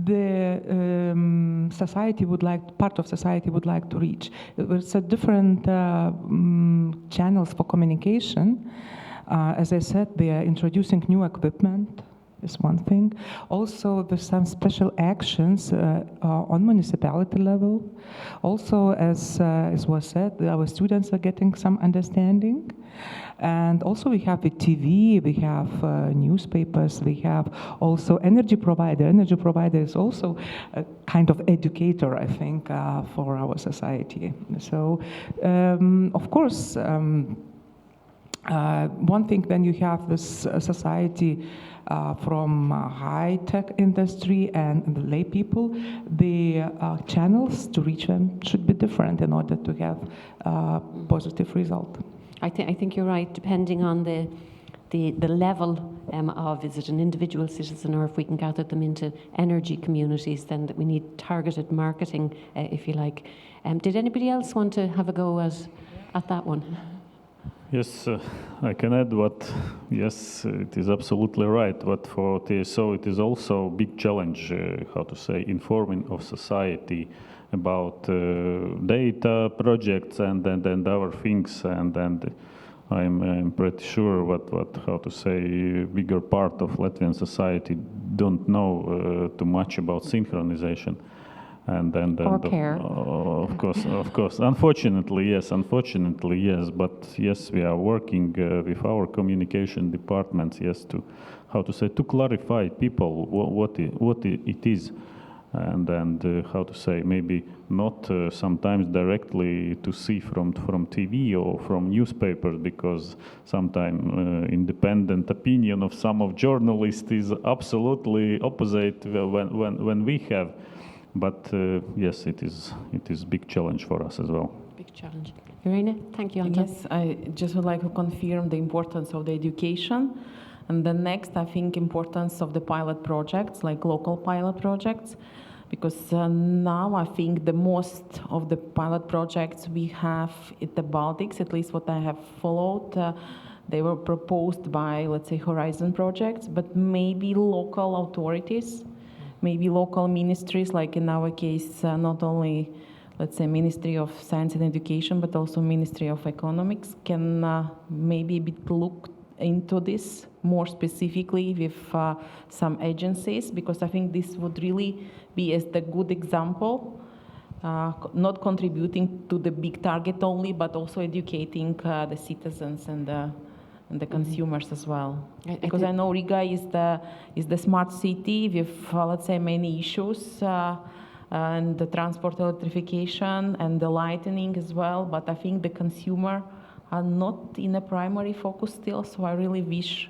the society part of society would like to reach. It's a different channels for communication. As I said, they are introducing new equipment. Is one thing. Also, there's some special actions on municipality level. Also, as was said, our students are getting some understanding. And also we have the TV, we have newspapers, we have also energy provider. Energy provider is also a kind of educator, I think, for our society. So, of course, one thing when you have this society from high-tech industry and the lay people, the channels to reach them should be different in order to have positive result. I think you're right, depending on the level of, is it an individual citizen, or if we can gather them into energy communities, then that we need targeted marketing, if you like. Did anybody else want to have a go at that one? Yes, I can add yes, it is absolutely right. But for TSO, it is also a big challenge, informing of society about data projects and other things. And I'm pretty sure bigger part of Latvian society don't know too much about synchronization. Or care. Of course. Unfortunately, yes. But yes, we are working with our communication departments, yes, to clarify people what it is, and maybe not sometimes directly to see from TV or from newspapers, because sometimes independent opinion of some of journalists is absolutely opposite when we have. But yes, it is big challenge for us as well. Big challenge. Irina, thank you, Anta. Yes, I just would like to confirm the importance of the education. And the next, I think, importance of the pilot projects, like local pilot projects, because now I think the most of the pilot projects we have in the Baltics, at least what I have followed, they were proposed by, let's say, Horizon projects, but maybe local authorities, maybe local ministries, like in our case, not only, let's say, Ministry of Science and Education, but also Ministry of Economics, can maybe a bit look into this more specifically with some agencies, because I think this would really be as the good example, not contributing to the big target only, but also educating the citizens and the consumers as well. Because I know Riga is the smart city with, let's say, many issues, and the transport electrification and the lightening as well, but I think the consumer are not in a primary focus still, so I really wish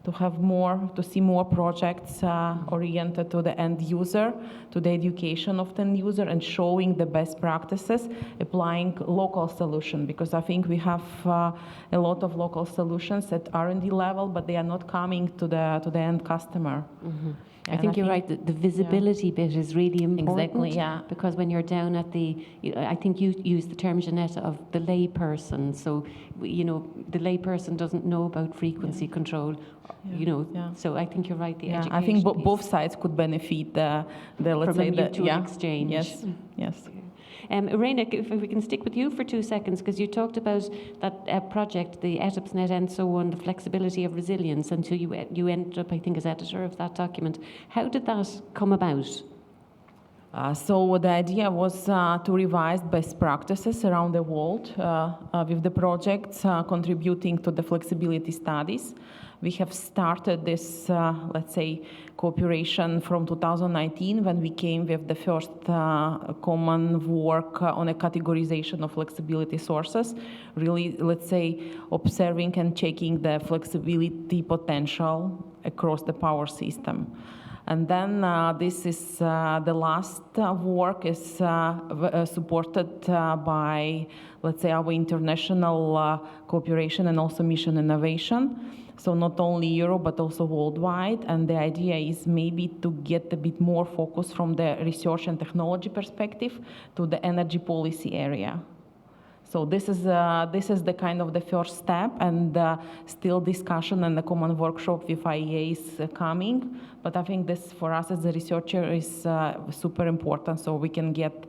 to see more projects oriented to the end user, to the education of the end user, and showing the best practices, applying local solution, because I think we have a lot of local solutions at R&D level, but they are not coming to the end customer. Mm-hmm. I think you're right. The visibility bit is really important. Exactly, yeah. Because when you're down at I think you use the term, Jeanette, of the lay person. So, the lay person doesn't know about frequency control. So I think you're right. The education I think both sides could benefit. Let's say mutual exchange. Yes. Irina, if we can stick with you for 2 seconds, because you talked about that project, the ETIPSnet and so on, the flexibility of resilience, until you ended up, I think, as editor of that document. How did that come about? So the idea was to revise best practices around the world with the projects contributing to the flexibility studies. We have started this, let's say, cooperation from 2019 when we came with the first common work on a categorization of flexibility sources, really, let's say, observing and checking the flexibility potential across the power system. And then this is the last work is supported by, let's say, our international cooperation and also mission innovation. So not only Europe, but also worldwide. And the idea is maybe to get a bit more focus from the research and technology perspective to the energy policy area. So this is the kind of the first step, and still discussion and the common workshop with IEA is coming. But I think this for us as a researcher is super important, so we can get,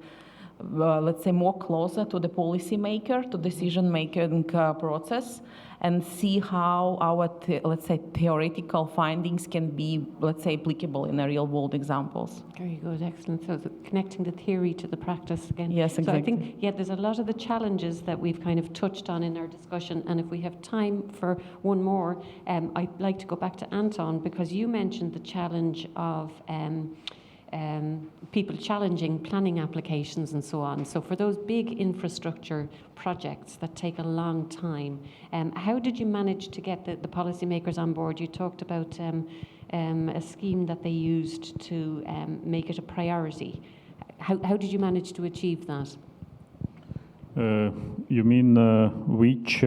let's say, more closer to the policymaker, to decision-making process, and see how our, let's say, theoretical findings can be, let's say, applicable in a real-world examples. Very good, excellent. So connecting the theory to the practice again. Yes, exactly. So I think, yeah, there's a lot of the challenges that we've kind of touched on in our discussion, and if we have time for one more, I'd like to go back to Anton, because you mentioned the challenge of people challenging planning applications and so on. So for those big infrastructure projects that take a long time, how did you manage to get the policymakers on board? You talked about a scheme that they used to make it a priority. How did you manage to achieve that? You mean which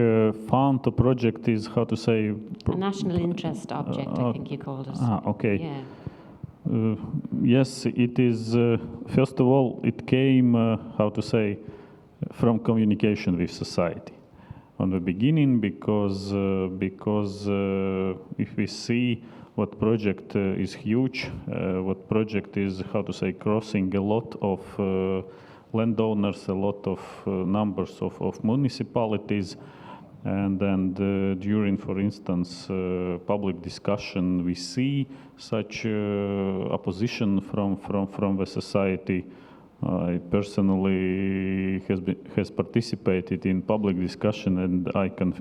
fund or project is, how to say? A national interest object, I think you called it. Okay. Yeah. Yes, it is, first of all, it came, how to say, from communication with society. On the beginning, because if we see what project is huge, what project is, how to say, crossing a lot of landowners, a lot of numbers of municipalities, and during, for instance, public discussion, we see such opposition from the society. I personally has participated in public discussion, and I can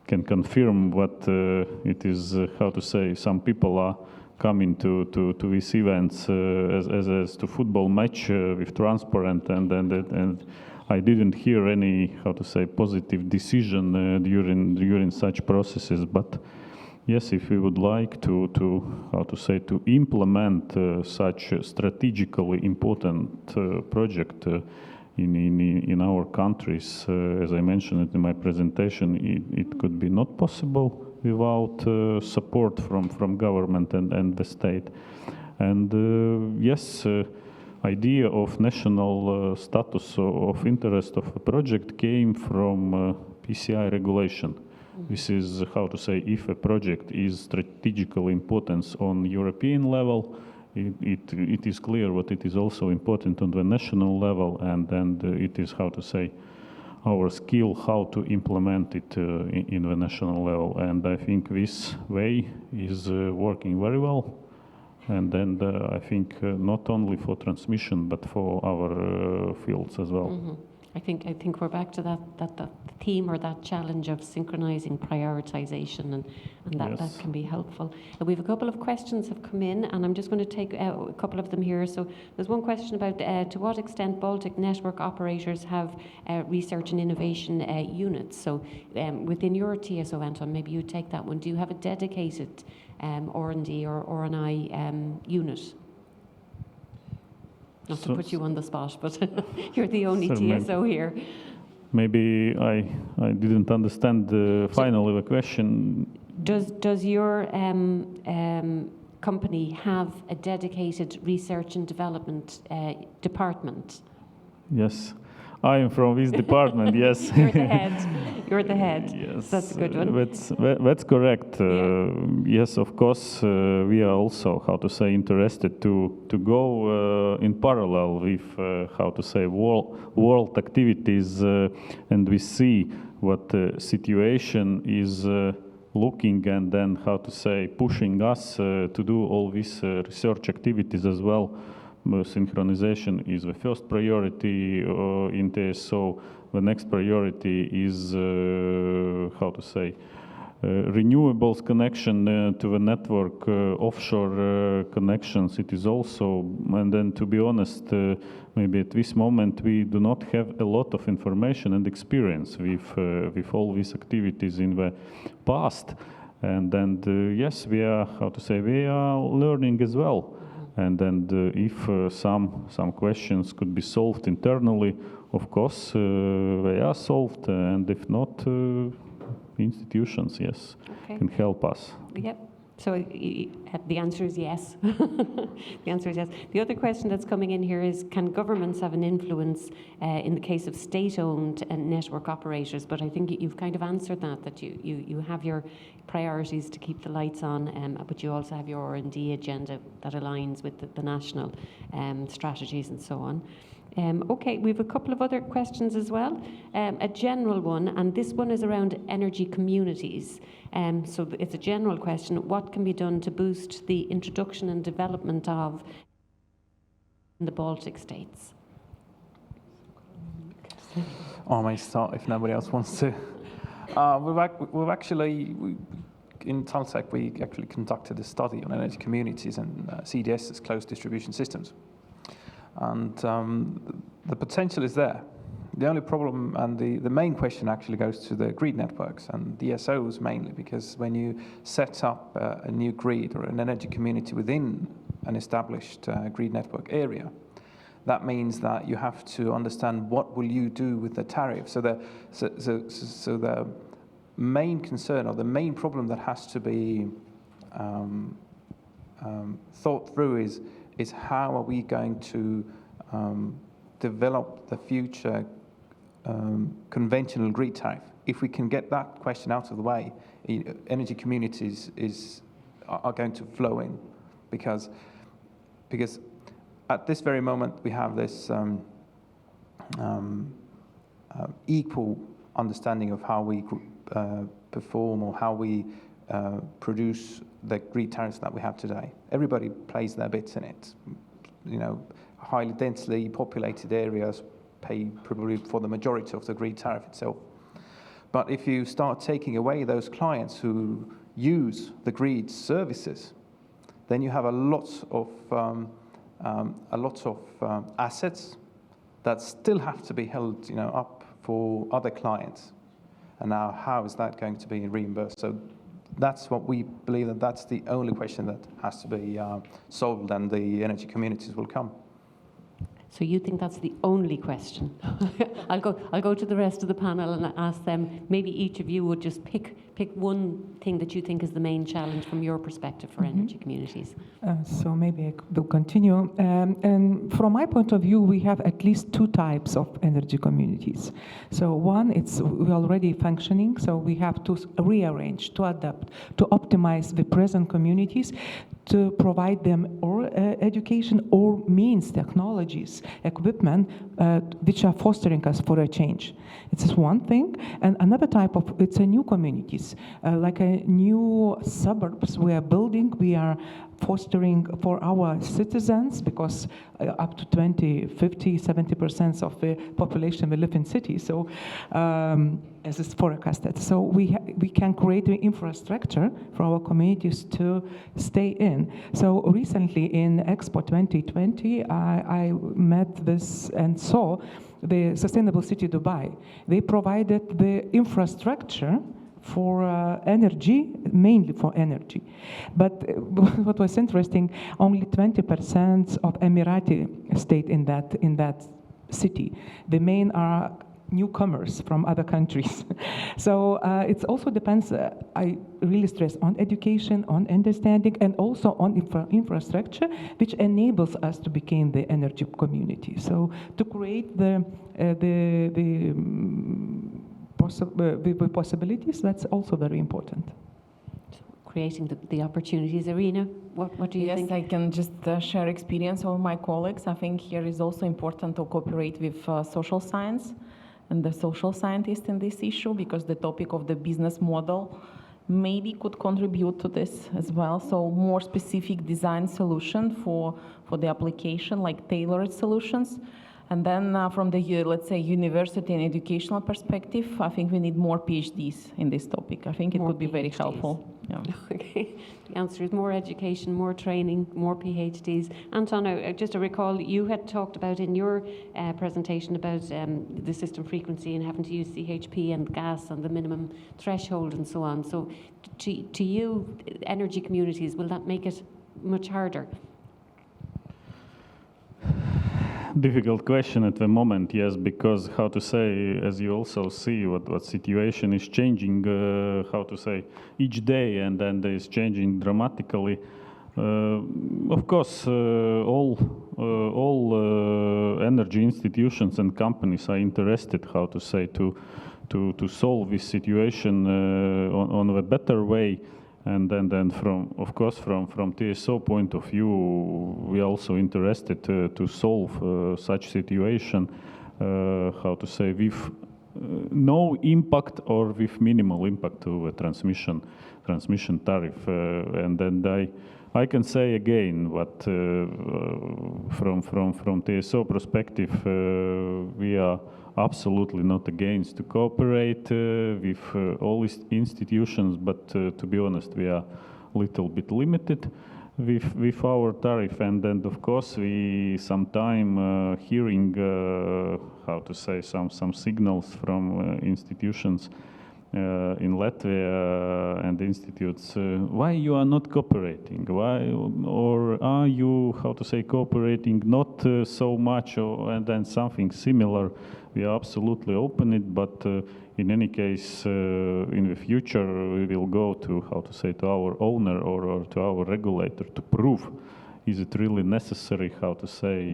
confirm what it is. How to say? Some people are coming to these events as to football match with transparent, and I didn't hear any, how to say, positive decision during such processes. But yes, if we would like to how to say, to implement such strategically important project in our countries, as I mentioned in my presentation, it could be not possible without support from government and the state. And yes. Idea of national status of interest of a project came from PCI regulation. This is, how to say, if a project is strategical importance on European level, it is clear what it is also important on the national level, and it is, how to say, our skill how to implement it in the national level. And I think this way is working very well. And then I think not only for transmission, but for our fields as well. Mm-hmm. I think we're back to that theme or that challenge of synchronizing prioritization, and that can be helpful. And we have a couple of questions have come in, and I'm just going to take a couple of them here. So there's one question about to what extent Baltic network operators have research and innovation units. So within your TSO, Anton, maybe you take that one. Do you have a dedicated R&D or R&I unit? Not to put you on the spot, but you're the only TSO here. Maybe I didn't understand finally the question. Does your company have a dedicated research and development department? Yes. I am from this department, yes. You're the head. You're the head. Yes. That's a good one. That's correct. Yes, of course, we are also, how to say, interested to go in parallel with, how to say, world activities, and we see what the situation is looking, and then, how to say, pushing us to do all these research activities as well. synchronization is the first priority in TSO. The next priority is, renewables connection to the network, offshore connections. It is also, and then to be honest, maybe at this moment we do not have a lot of information and experience with all these activities in the past. And then, yes, we are, we are learning as well. And then if some questions could be solved internally, of course, they are solved. And if not, institutions, yes, can help us. Yep. So the answer is yes. The answer is yes. The other question that's coming in here is, can governments have an influence in the case of state-owned network operators? But I think you've kind of answered that you have your priorities to keep the lights on, but you also have your R&D agenda that aligns with the national strategies and so on. Okay, we have a couple of other questions as well. A general one, and this one is around energy communities. So it's a general question. What can be done to boost the introduction and development of the Baltic States? I may start if nobody else wants to. We've actually, in Taltech, we actually conducted a study on energy communities and CDSs, closed distribution systems. And the potential is there. The only problem and the main question actually goes to the grid networks and DSOs mainly, because when you set up a new grid or an energy community within an established grid network area, that means that you have to understand what will you do with the tariff. So the main concern or the main problem that has to be thought through is how are we going to develop the future conventional grid tariff. If we can get that question out of the way, energy communities are going to flow in, because at this very moment we have this equal understanding of how we perform or how we produce the grid tariffs that we have today. Everybody plays their bits in it. You know, highly densely populated areas pay probably for the majority of the grid tariff itself. But if you start taking away those clients who use the grid services, then you have a lot of assets that still have to be held, up for other clients. And now, how is that going to be reimbursed? So that's what we believe that's the only question that has to be solved, and the energy communities will come. So you think that's the only question? I'll go to the rest of the panel and ask them. Maybe each of you would just pick one thing that you think is the main challenge from your perspective for energy communities. So maybe I will continue. And from my point of view, we have at least two types of energy communities. So one, we're already functioning, so we have to rearrange, to adapt, to optimize the present communities, to provide them or education or means, technologies, equipment, which are fostering us for a change. It's one thing. And another type of, it's a new communities, like a new suburbs we are building, we are fostering for our citizens, because up to 20, 50, 70% of the population will live in cities, so as is forecasted. So we can create the infrastructure for our communities to stay in. So recently in Expo 2020, I met this and saw the Sustainable City Dubai. They provided the infrastructure for energy, mainly for energy. But what was interesting, only 20% of Emirati stayed in that city. The main are newcomers from other countries. So it also depends, I really stress, on education, on understanding, and also on infrastructure, which enables us to become the energy community. So to create the possibilities, that's also very important. Creating the opportunities. Irina, what do you think? Yes, I can just share experience of my colleagues. I think here is also important to cooperate with social science and the social scientists in this issue, because the topic of the business model maybe could contribute to this as well. So more specific design solution for the application, like tailored solutions. And then from the, let's say, university and educational perspective, I think we need more PhDs in this topic. I think it More could be very PhDs. helpful. Yeah. Okay, the answer is more education, more training, more PhDs. Anton, just to recall, you had talked about in your presentation about the system frequency and having to use CHP and gas and the minimum threshold and so on. So to you, energy communities, will that make it much harder? Difficult question at the moment, yes, because how to say, as you also see, what situation is changing, how to say, each day, and then it's changing dramatically. Of course, all energy institutions and companies are interested, how to say, to solve this situation on a better way. And then from, of course, from TSO point of view, we are also interested to solve such situation, how to say, with no impact or with minimal impact to a transmission tariff. And then I can say again, what from TSO perspective, we are absolutely not against to cooperate with all institutions, but to be honest, we are a little bit limited with our tariff. And then, of course, we sometime hearing, how to say, some signals from institutions in Latvia and institutes, why you are not cooperating? Why, or are you, how to say, cooperating not so much, and then something similar? We are absolutely open it, but in any case, in the future, we will go to, how to say, to our owner or to our regulator to prove is it really necessary, how to say,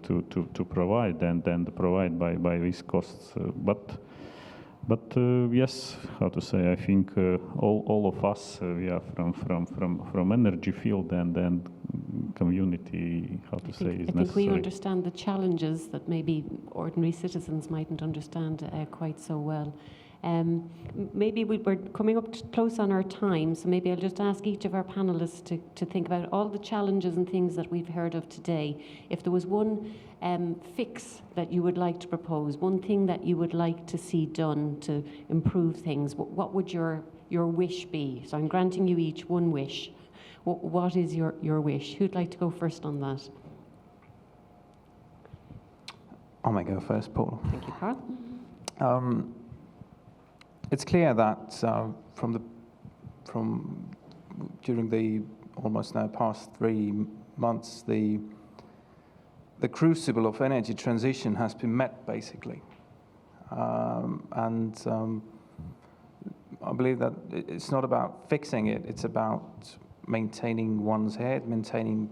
to provide and then provide by these costs. But yes, how to say, I think all of us, we are from energy field and then community, how to say, is necessary. I think we understand the challenges that maybe ordinary citizens mightn't understand quite so well. Maybe we're coming up close on our time, so maybe I'll just ask each of our panelists to think about all the challenges and things that we've heard of today. If there was one fix that you would like to propose, one thing that you would like to see done to improve things, what would your wish be? So I'm granting you each one wish. What is your wish? Who'd like to go first on that? I may go first, Paul. Thank you, Carl. It's clear that during the almost now past 3 months, the crucible of energy transition has been met, basically. And I believe that it's not about fixing it, it's about maintaining one's head, maintaining,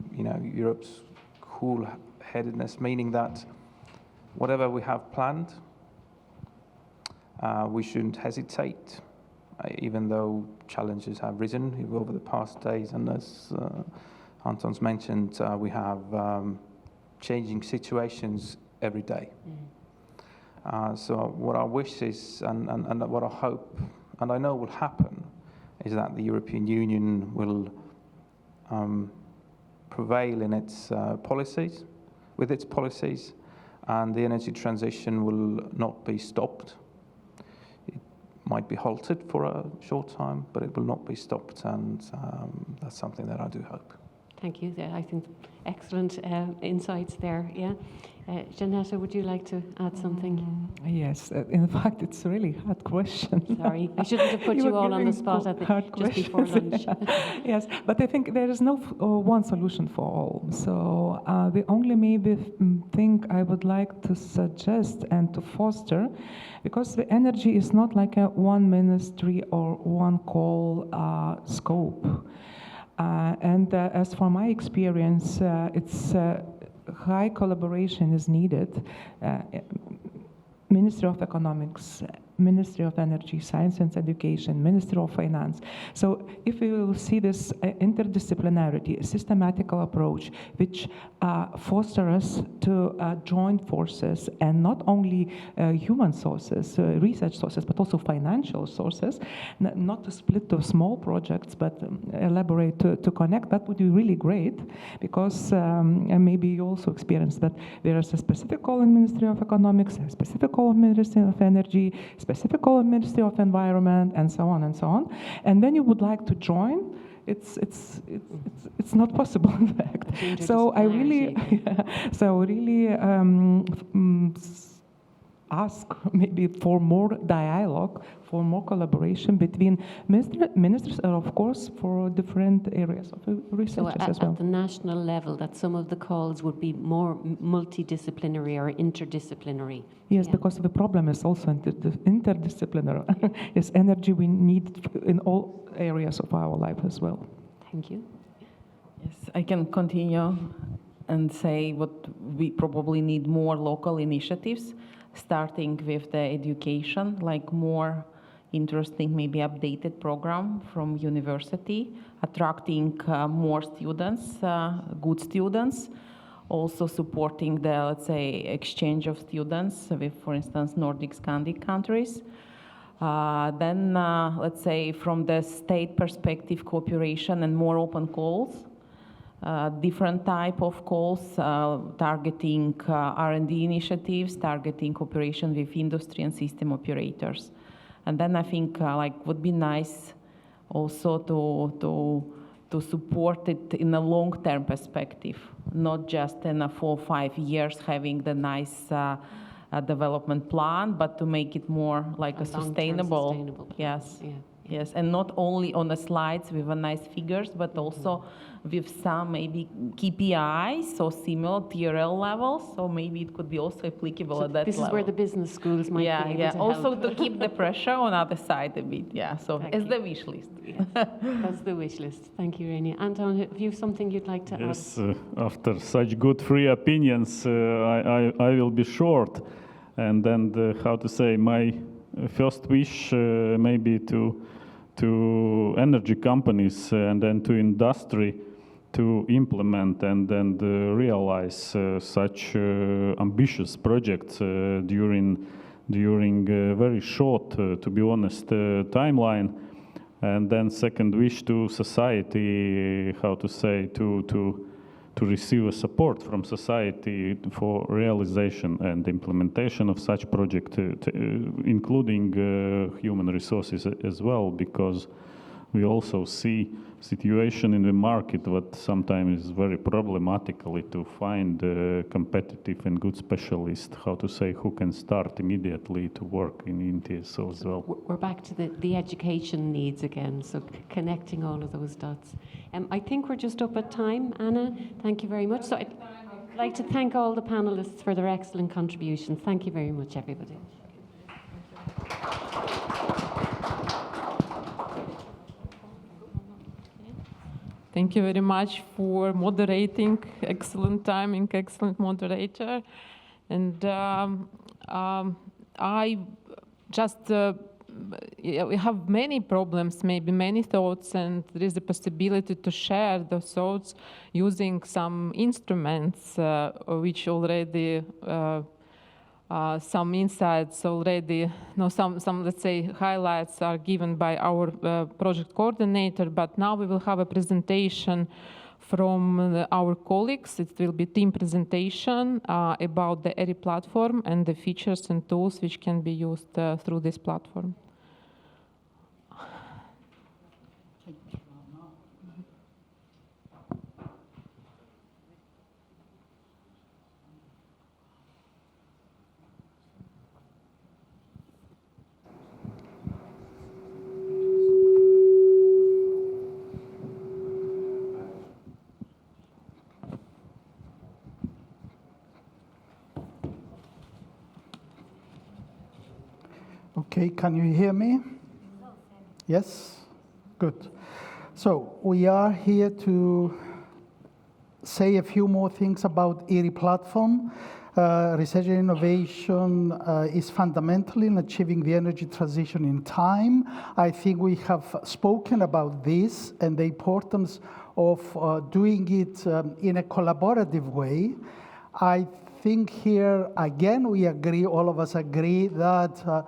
Europe's cool-headedness, meaning that whatever we have planned, we shouldn't hesitate, even though challenges have risen over the past days. And as Anton's mentioned, we have changing situations every day. So what I wish is, and what I hope, and I know will happen, is that the European Union will prevail in its policies, with its policies, and the energy transition will not be stopped. It might be halted for a short time, but it will not be stopped, and that's something that I do hope. Thank you. I think excellent insights there. Yeah, Janetta, would you like to add something? Yes. In fact, it's a really hard question. Sorry, I shouldn't have put you all on the spot just before lunch. Yes, but I think there is no one solution for all. So the only maybe thing I would like to suggest and to foster, because the energy is not like a one ministry or one call scope. And as for my experience, it's high collaboration is needed. Ministry of Economics, Ministry of Energy, Science and Education, Ministry of Finance. So if we will see this interdisciplinarity, systematical approach, which foster us to join forces and not only human sources, research sources, but also financial sources, not to split to small projects, but elaborate to connect, that would be really great, because and maybe you also experienced that there is a specific call in Ministry of Economics, a specific call in Ministry of Energy, specific call in Ministry of Environment, and so on and so on. And then you would like to join, it's not possible, in fact. So I really, ask maybe for more dialogue, for more collaboration between ministers, and of course for different areas of research as well. At the national level, that some of the calls would be more multidisciplinary or interdisciplinary. Yes, because the problem is also interdisciplinary. It's energy we need in all areas of our life as well. Thank you. Yes, I can continue and say what we probably need more local initiatives, starting with the education, like more interesting, maybe updated program from university, attracting more students, good students, also supporting the, let's say, exchange of students with, for instance, Nordic Scandinavian countries. Then, let's say, from the state perspective, cooperation and more open calls. Different type of calls, targeting R&D initiatives, targeting cooperation with industry and system operators. And then I think would be nice also to support it in a long-term perspective, not just in a 4 or 5 years having the nice development plan, but to make it more like a sustainable plan. Yes. Yeah. Yes, and not only on the slides with nice figures, but also with some maybe KPIs, so similar TRL levels. So maybe it could be also applicable so at that level. This is where the business schools might be able to help. Also to keep the pressure on other side a bit. Yeah, so as the wish list. Yes. That's the wish list. Thank you, Renia. Anton, have you something you'd like to add? Yes, after such good free opinions, I will be short. And then, how to say, my first wish maybe to energy companies and then to industry to implement and then realize such ambitious projects during very short, to be honest, timeline. And then second wish to society, how to say, to receive a support from society for realization and implementation of such project, including human resources as well, because we also see situation in the market that sometimes is very problematically to find competitive and good specialists, how to say, who can start immediately to work in NTSO as well. We're back to the education needs again, so connecting all of those dots. I think we're just up at time. Anna, thank you very much. So I'd like to thank all the panelists for their excellent contributions. Thank you very much, everybody. Thank you very much for moderating. Excellent timing, excellent moderator. And I just, we have many problems, maybe many thoughts, and there is a possibility to share the thoughts using some instruments which already some insights already, some let's say highlights are given by our project coordinator, but now we will have a presentation from our colleagues. It will be team presentation about the ERI platform and the features and tools which can be used through this platform. Okay, can you hear me? Yes? Good. So we are here to say a few more things about ERI platform. Research and innovation is fundamental in achieving the energy transition in time. I think we have spoken about this and the importance of doing it in a collaborative way. I think here, again, we agree, all of us agree that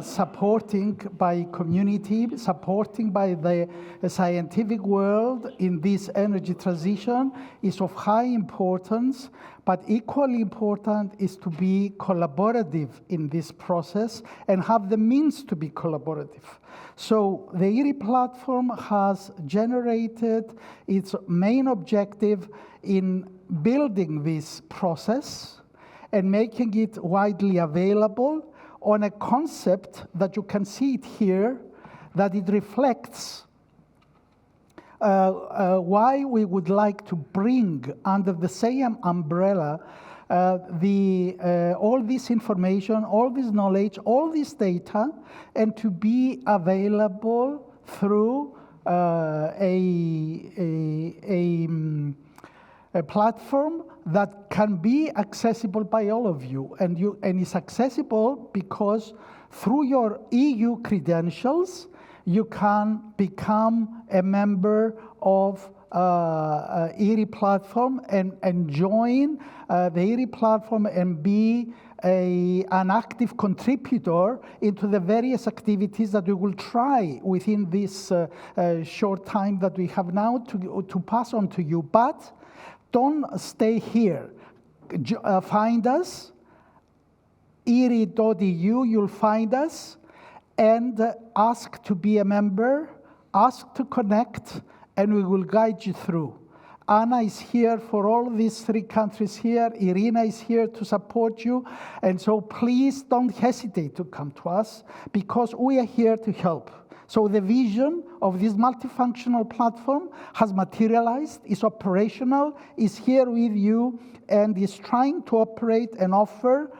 supporting by community, supporting by the scientific world in this energy transition is of high importance, but equally important is to be collaborative in this process and have the means to be collaborative. So the ERI platform has generated its main objective in building this process and making it widely available on a concept that you can see it here, that it reflects why we would like to bring under the same umbrella all this information, all this knowledge, all this data, and to be available through a platform that can be accessible by all of you. And it's accessible because through your EU credentials, you can become a member of ERI platform and join the ERI platform and be an active contributor into the various activities that we will try within this short time that we have now to pass on to you. But don't stay here. Find us, eri.eu, you'll find us, and ask to be a member, ask to connect, and we will guide you through. Anna is here for all these 3 countries here. Irina is here to support you. And so please don't hesitate to come to us because we are here to help. So the vision of this multifunctional platform has materialized, is operational, is here with you, and is trying to operate and offer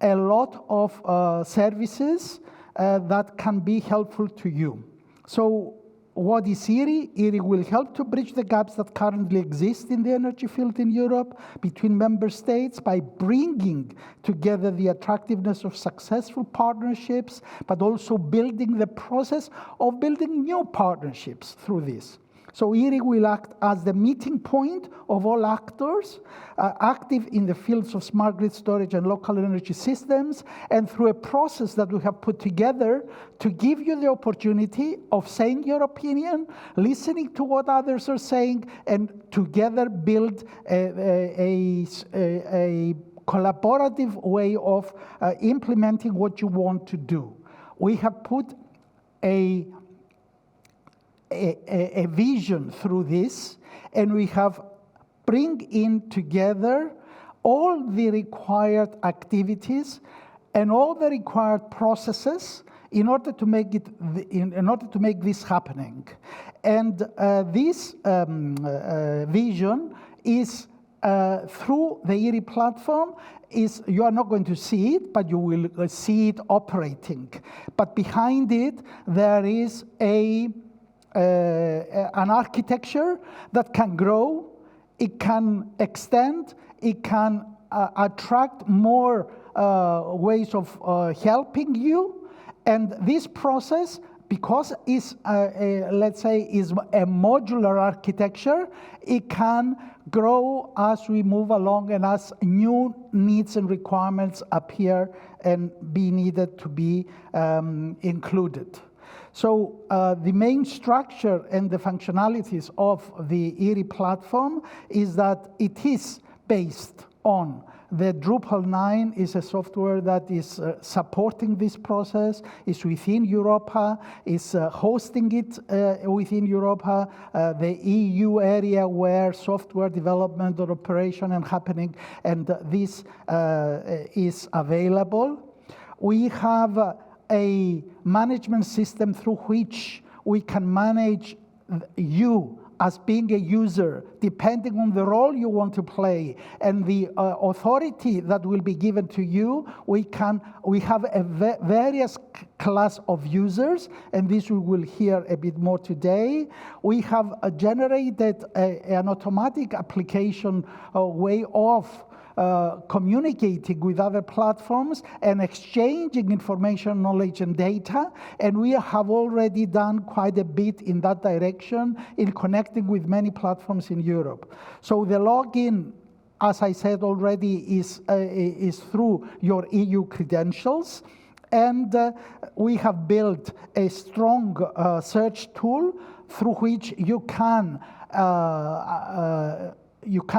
a lot of services that can be helpful to you. So what is ERI? ERI will help to bridge the gaps that currently exist in the energy field in Europe between member states by bringing together the attractiveness of successful partnerships, but also building the process of building new partnerships through this. So ERI will act as the meeting point of all actors active in the fields of smart grid storage and local energy systems, and through a process that we have put together to give you the opportunity of saying your opinion, listening to what others are saying, and together build a collaborative way of implementing what you want to do. We have put a vision through this, and we have bring in together all the required activities and all the required processes in order to make it in order to make this happening. And this vision is through the ERI platform. You are not going to see it, but you will see it operating. But behind it, there is an architecture that can grow, it can extend, it can attract more ways of helping you. And this process, because it's, let's say, is a modular architecture, it can grow as we move along and as new needs and requirements appear and be needed to be included. So the main structure and the functionalities of the ERI platform is that it is based on the Drupal 9 is a software that is supporting this process, is within Europa, is hosting it within Europa, the EU area where software development or operation and happening, and this is available. We have a management system through which we can manage you as being a user, depending on the role you want to play and the authority that will be given to you. We have a various class of users, and this we will hear a bit more today. We have generated an automatic application way of communicating with other platforms and exchanging information, knowledge, and data. And we have already done quite a bit in that direction in connecting with many platforms in Europe. So the login, as I said already, is through your EU credentials. And we have built a strong search tool through which you can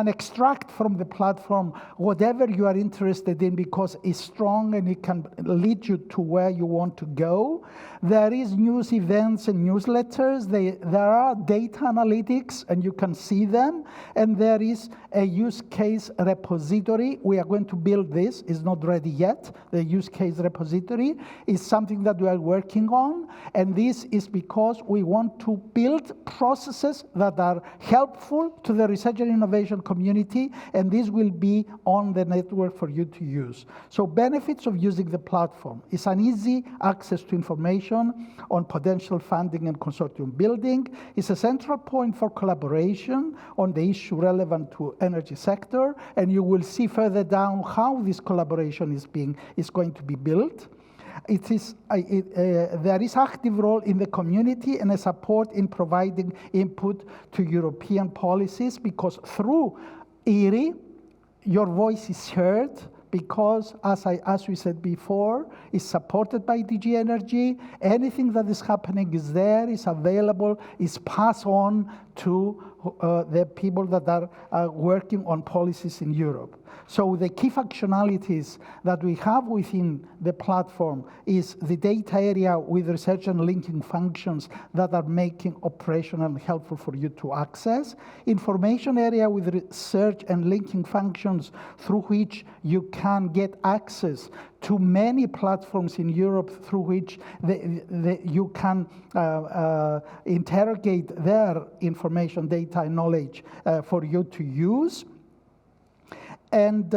extract from the platform whatever you are interested in, because it's strong and it can lead you to where you want to go. There is news events and newsletters. There are data analytics, and you can see them. And there is a use case repository. We are going to build this. It's not ready yet. The use case repository is something that we are working on. And this is because we want to build processes that are helpful to the research and innovation community, and this will be on the network for you to use. So benefits of using the platform is an easy access to information on potential funding and consortium building. It's a central point for collaboration on the issue relevant to energy sector, and you will see further down how this collaboration is going to be built. There is active role in the community and a support in providing input to European policies, because through ERI, your voice is heard, because as we said before, is supported by DG Energy. Anything that is happening is there, is available, is passed on to the people that are working on policies in Europe. So the key functionalities that we have within the platform is the data area with research and linking functions that are making operational helpful for you to access. Information area with research and linking functions through which you can get access to many platforms in Europe through which you can interrogate their information, data, and knowledge for you to use. And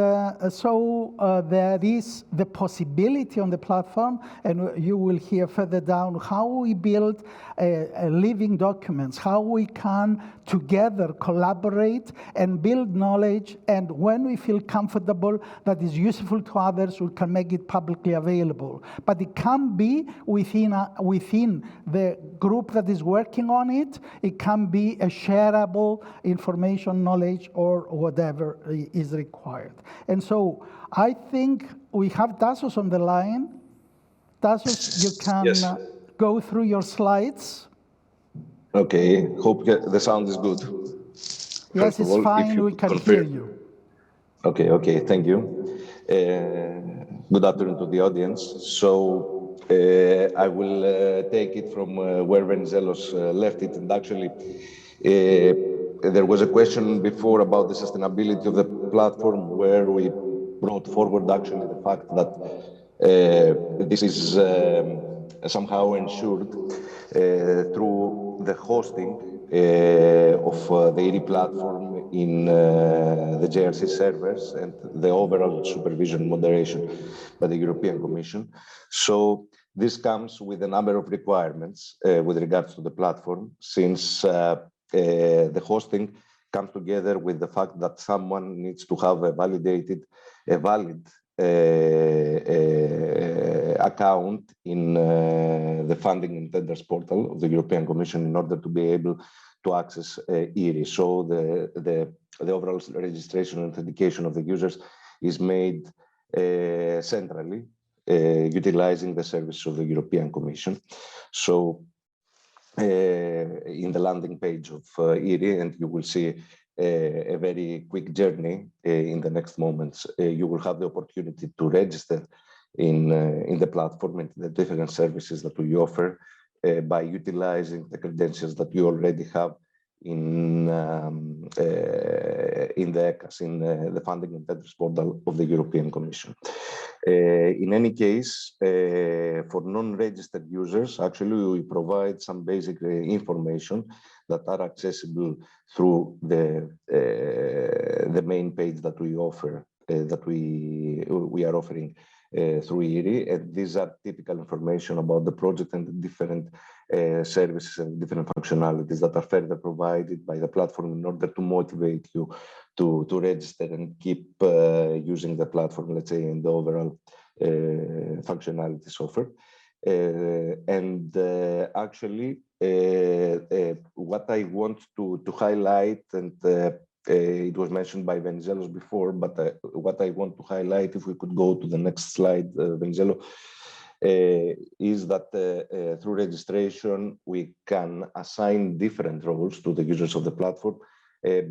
so there is the possibility on the platform, and you will hear further down how we build living documents, how we can together collaborate and build knowledge, and when we feel comfortable that is useful to others, we can make it publicly available. But it can be within the group that is working on it. It can be a shareable information, knowledge, or whatever is required. And so I think we have Tassos on the line. Tassos, you can go through your slides. Okay, hope the sound is good. Yes, it's fine, we can hear you. Okay, thank you. Good afternoon to the audience. So I will take it from where Venizelos left it, and actually there was a question before about the sustainability of the platform, where we brought forward actually the fact that this is somehow ensured through the hosting of the ERI platform in the JRC servers and the overall supervision moderation by the European Commission. So this comes with a number of requirements with regards to the platform, since the hosting comes together with the fact that someone needs to have a valid account in the funding and tenders portal of the European Commission in order to be able to access ERI. So the overall registration and authentication of the users is made centrally, utilizing the services of the European Commission. So in the landing page of ERI, and you will see a very quick journey in the next moments. You will have the opportunity to register in the platform and the different services that we offer by utilizing the credentials that you already have in the ECAS, in the funding and tenders portal of the European Commission. In any case, for non-registered users, actually we provide some basic information that are accessible through the main page that we offer, that we are offering through ERI, and these are typical information about the project and the different services and different functionalities that are further provided by the platform in order to motivate you to register and keep using the platform, let's say, in the overall functionalities offered. Actually, what I want to highlight, and it was mentioned by Venizelos before, but what I want to highlight, if we could go to the next slide, Venizelo, is that through registration, we can assign different roles to the users of the platform,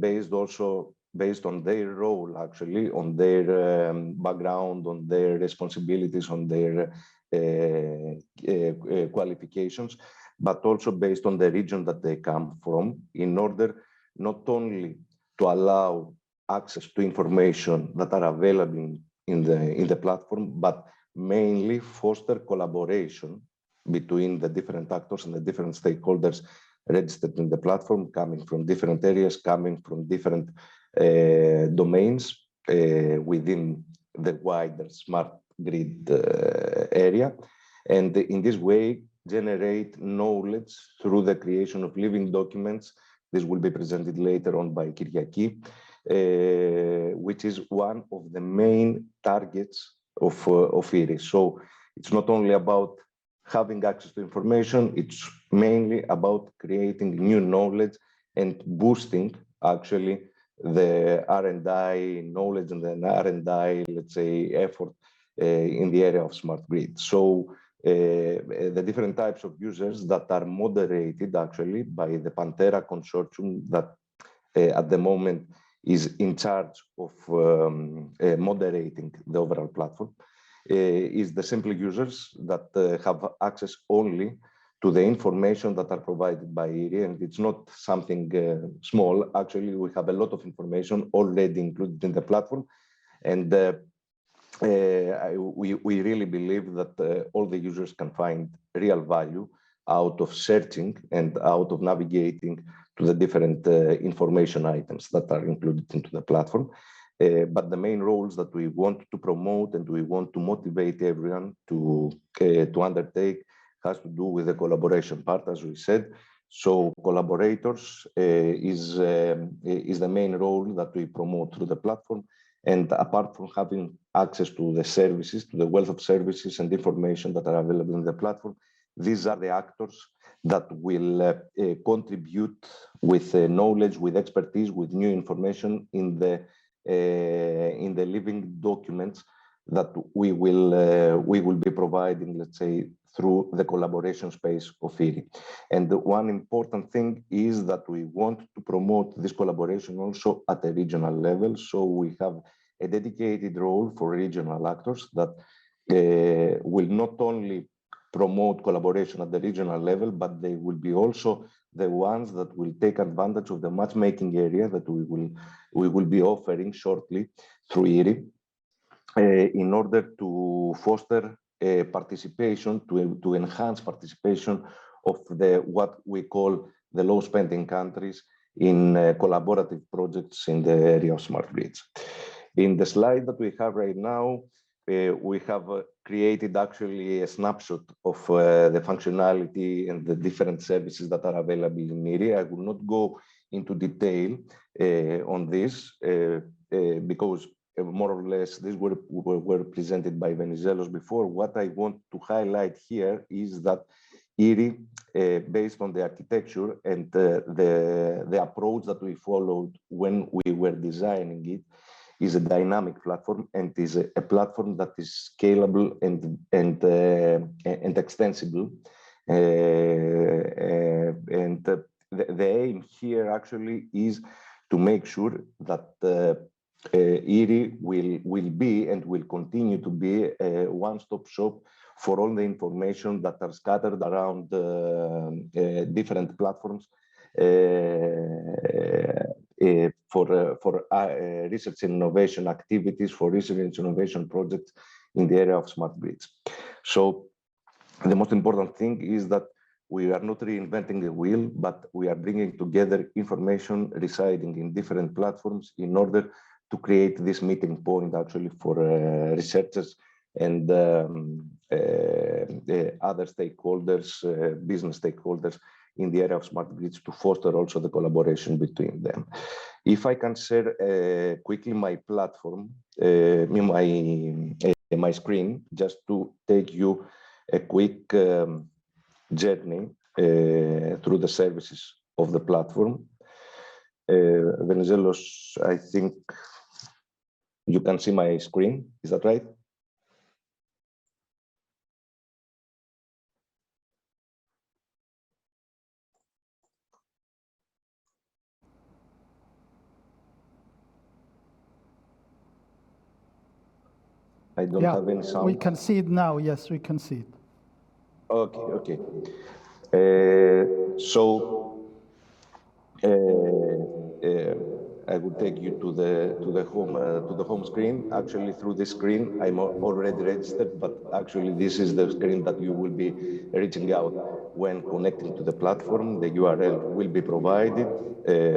based on their role, actually, on their background, on their responsibilities, on their qualifications, but also based on the region that they come from, in order not only to allow access to information that are available in the platform, but mainly foster collaboration between the different actors and the different stakeholders registered in the platform, coming from different areas, coming from different domains within the wider smart grid area, and in this way generate knowledge through the creation of living documents. This will be presented later on by Kyriaki, which is one of the main targets of ERI. So it's not only about having access to information, it's mainly about creating new knowledge and boosting actually the R&I knowledge and the R&I, let's say, effort in the area of smart grid. So the different types of users that are moderated actually by the PANTERA consortium that at the moment is in charge of moderating the overall platform, is the simple users that have access only to the information that are provided by ERI, and it's not something small. Actually, we have a lot of information already included in the platform, and we really believe that all the users can find real value out of searching and out of navigating to the different information items that are included into the platform. But the main roles that we want to promote and we want to motivate everyone to undertake has to do with the collaboration part, as we said. So collaborators is the main role that we promote through the platform. And apart from having access to the services, to the wealth of services and information that are available in the platform, these are the actors that will contribute with knowledge, with expertise, with new information in the living documents that we will be providing, let's say, through the collaboration space of ERI. And the one important thing is that we want to promote this collaboration also at a regional level. So we have a dedicated role for regional actors that will not only promote collaboration at the regional level, but they will be also the ones that will take advantage of the matchmaking area that we will be offering shortly through ERI in order to foster participation, to enhance participation of what we call the low spending countries in collaborative projects in the area of smart grids. In the slide that we have right now, we have created actually a snapshot of the functionality and the different services that are available in ERI. I will not go into detail on this because more or less these were presented by Venizelos before. What I want to highlight here is that ERI, based on the architecture and the approach that we followed when we were designing it, is a dynamic platform and is a platform that is scalable and extensible. And the aim here actually is to make sure that ERI will be and will continue to be a one-stop shop for all the information that are scattered around different platforms for research and innovation activities, for research and innovation projects in the area of smart grids. So the most important thing is that we are not reinventing the wheel, but we are bringing together information residing in different platforms in order to create this meeting point actually for researchers and other stakeholders, business stakeholders in the area of smart grids to foster also the collaboration between them. If I can share quickly my platform, my screen, just to take you a quick journey through the services of the platform. Venizelos, I think you can see my screen, is that right? I don't have any sound. We can see it now. Yes, we can see it. Okay, okay. I will take you to the home screen. Actually, through this screen, I'm already registered, but actually, this is the screen that you will be reaching out when connecting to the platform. The URL will be provided,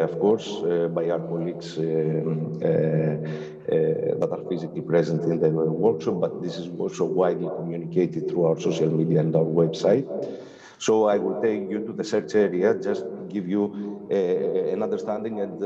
of course, by our colleagues that are physically present in the workshop, but this is also widely communicated through our social media and our website. So I will take you to the search area just to give you an understanding and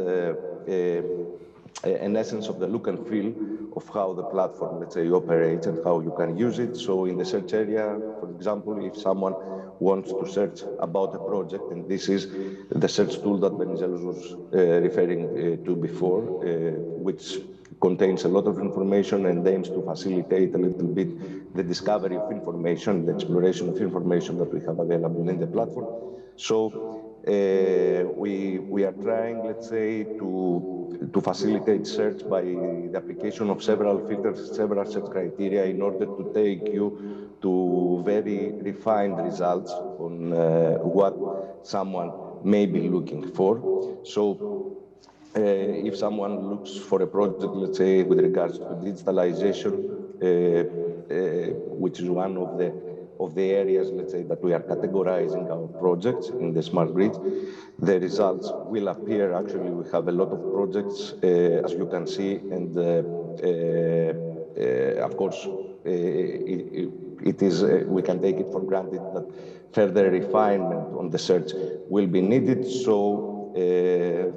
an essence of the look and feel of how the platform, let's say, operates and how you can use it. So in the search area, for example, if someone wants to search about a project, and this is the search tool that Venizelos was referring to before, which contains a lot of information and aims to facilitate a little bit the discovery of information, the exploration of information that we have available in the platform. So we are trying, let's say, to facilitate search by the application of several filters, several search criteria in order to take you to very refined results on what someone may be looking for. So if someone looks for a project, let's say, with regards to digitalization, which is one of the areas, let's say, that we are categorizing our projects in the smart grids, the results will appear. Actually, we have a lot of projects, as you can see, and of course, it is, we can take it for granted that further refinement on the search will be needed. So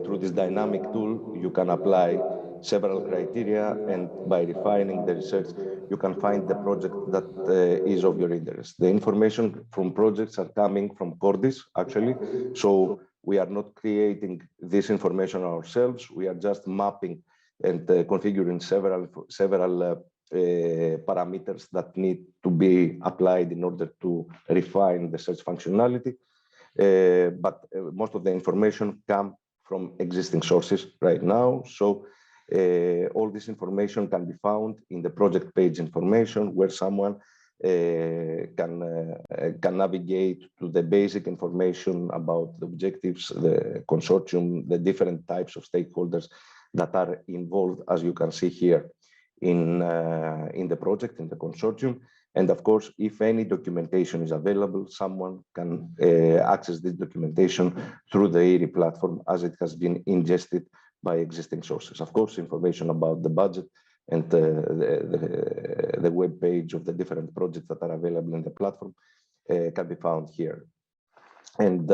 through this dynamic tool, you can apply several criteria, and by refining the research, you can find the project that is of your interest. The information from projects are coming from Cordis, actually. So we are not creating this information ourselves. We are just mapping and configuring several parameters that need to be applied in order to refine the search functionality. But most of the information come from existing sources right now. So all this information can be found in the project page information, where someone can navigate to the basic information about the objectives, the consortium, the different types of stakeholders that are involved, as you can see here in the project, in the consortium. And of course, if any documentation is available, someone can access this documentation through the ERI platform as it has been ingested by existing sources. Of course, information about the budget and the web page of the different projects that are available in the platform can be found here. And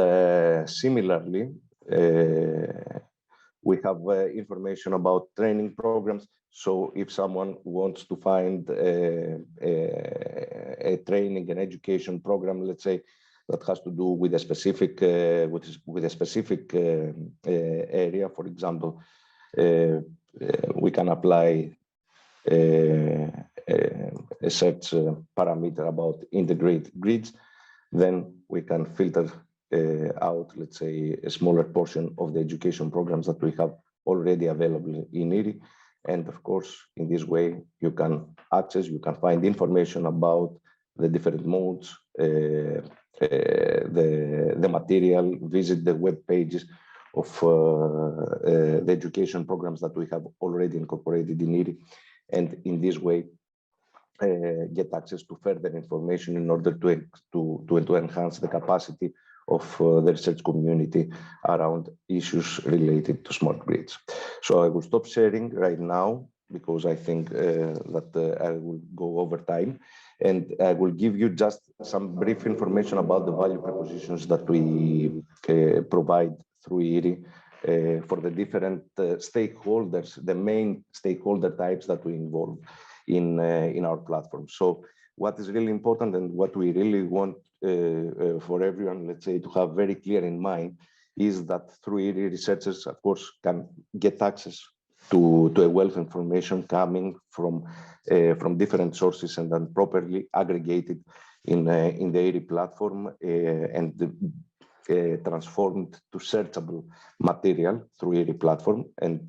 similarly, we have information about training programs. So if someone wants to find a training and education program, let's say, that has to do with a specific area, for example, we can apply a search parameter about integrated grids. Then we can filter out, let's say, a smaller portion of the education programs that we have already available in ERI. And of course, in this way, you can access, you can find information about the different modes, the material, visit the web pages of the education programs that we have already incorporated in ERI. And in this way, get access to further information in order to enhance the capacity of the research community around issues related to smart grids. So I will stop sharing right now because I think that I will go over time. And I will give you just some brief information about the value propositions that we provide through ERI for the different stakeholders, the main stakeholder types that we involve in our platform. So what is really important and what we really want for everyone, let's say, to have very clear in mind is that through ERI, researchers, of course, can get access to a wealth of information coming from different sources and then properly aggregated in the ERI platform and transformed to searchable material through ERI platform. And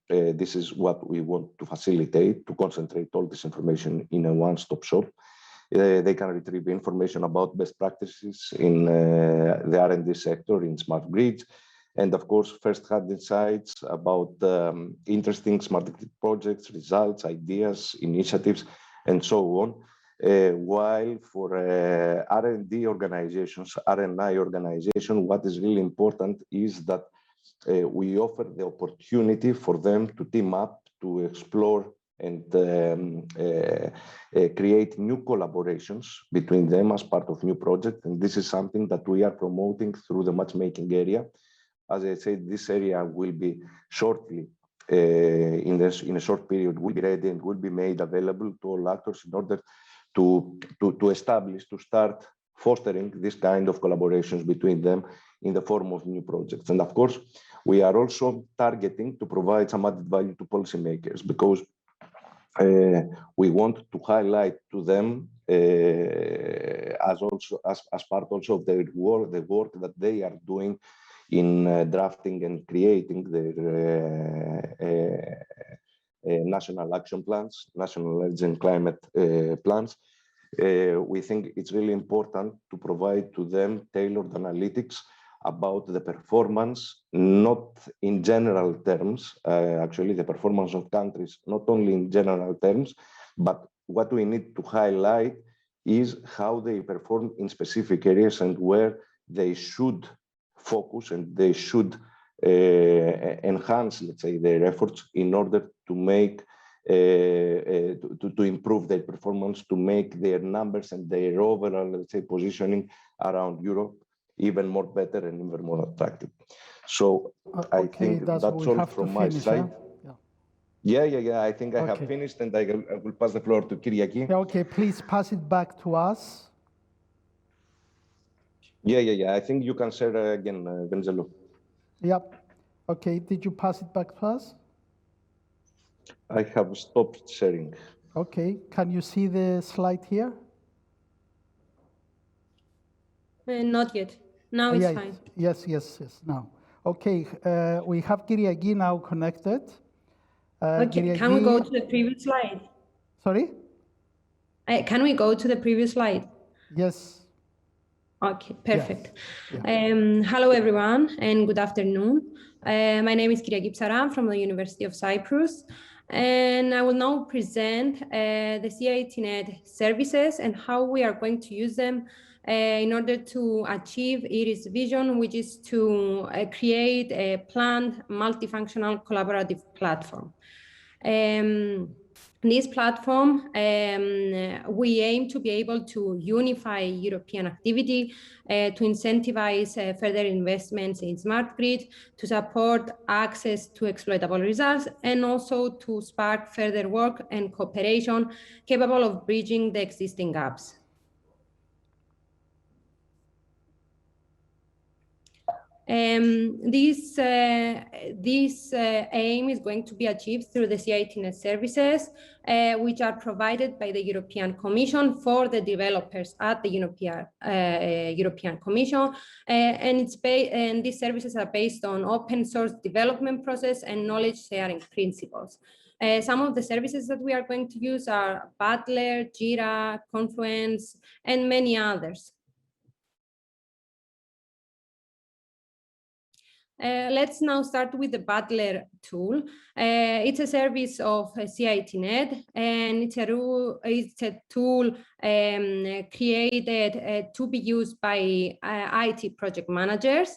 this is what we want to facilitate, to concentrate all this information in a one-stop shop. They can retrieve information about best practices in the R&D sector, in smart grids, and of course, first-hand insights about interesting smart grid projects, results, ideas, initiatives, and so on. While for R&D organizations, R&I organization, what is really important is that we offer the opportunity for them to team up, to explore and create new collaborations between them as part of new projects. And this is something that we are promoting through the matchmaking area. As I said, this area will be shortly, in a short period, will be ready and will be made available to all actors in order to establish, to start fostering this kind of collaborations between them in the form of new projects. And of course, we are also targeting to provide some added value to policymakers, because we want to highlight to them as part also of their work, the work that they are doing in drafting and creating their national action plans, national energy and climate plans. We think it's really important to provide to them tailored analytics about the performance, not in general terms, actually the performance of countries, not only in general terms, but what we need to highlight is how they perform in specific areas and where they should focus and they should enhance, let's say, their efforts in order to make to improve their performance, to make their numbers and their overall, let's say, positioning around Europe even more better and even more attractive. So I think that's all from my side. Yeah. I think I have finished, and I will pass the floor to Kyriaki. Okay, please pass it back to us. Yeah. I think you can share again, Venzelo. Yep. Okay, did you pass it back to us? I have stopped sharing. Okay, can you see the slide here? Not yet. Now it's fine. Yes, now. Okay, we have Kyriaki now connected. Okay, Kyriaki... can we go to the previous slide? Sorry? Can we go to the previous slide? Yes. Okay, perfect. Yes. Yeah. Hello, everyone, and good afternoon. My name is Kyriaki Psaram from the University of Cyprus, and I will now present the CITNet services and how we are going to use them in order to achieve IRI's vision, which is to create a planned multifunctional collaborative platform. This platform, we aim to be able to unify European activity, to incentivize further investments in smart grid, to support access to exploitable results, and also to spark further work and cooperation capable of bridging the existing gaps. This aim is going to be achieved through the CITNet services, which are provided by the European Commission for the developers at the European Commission, and these services are based on open source development process and knowledge sharing principles. Some of the services that we are going to use are Butler, Jira, Confluence, and many others. Let's now start with the Butler tool. It's a service of CITNet, and it's a tool created to be used by IT project managers.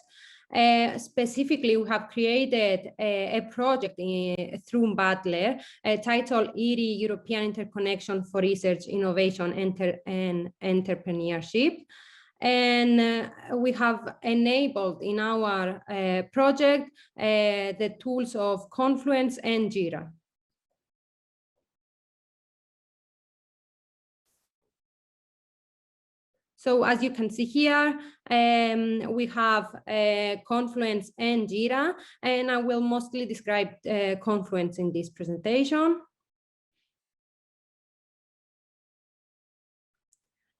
Specifically, we have created a project through Butler titled ERI European Interconnection for Research, Innovation, and Entrepreneurship. And we have enabled in our project the tools of Confluence and Jira. So as you can see here, we have Confluence and Jira, and I will mostly describe Confluence in this presentation.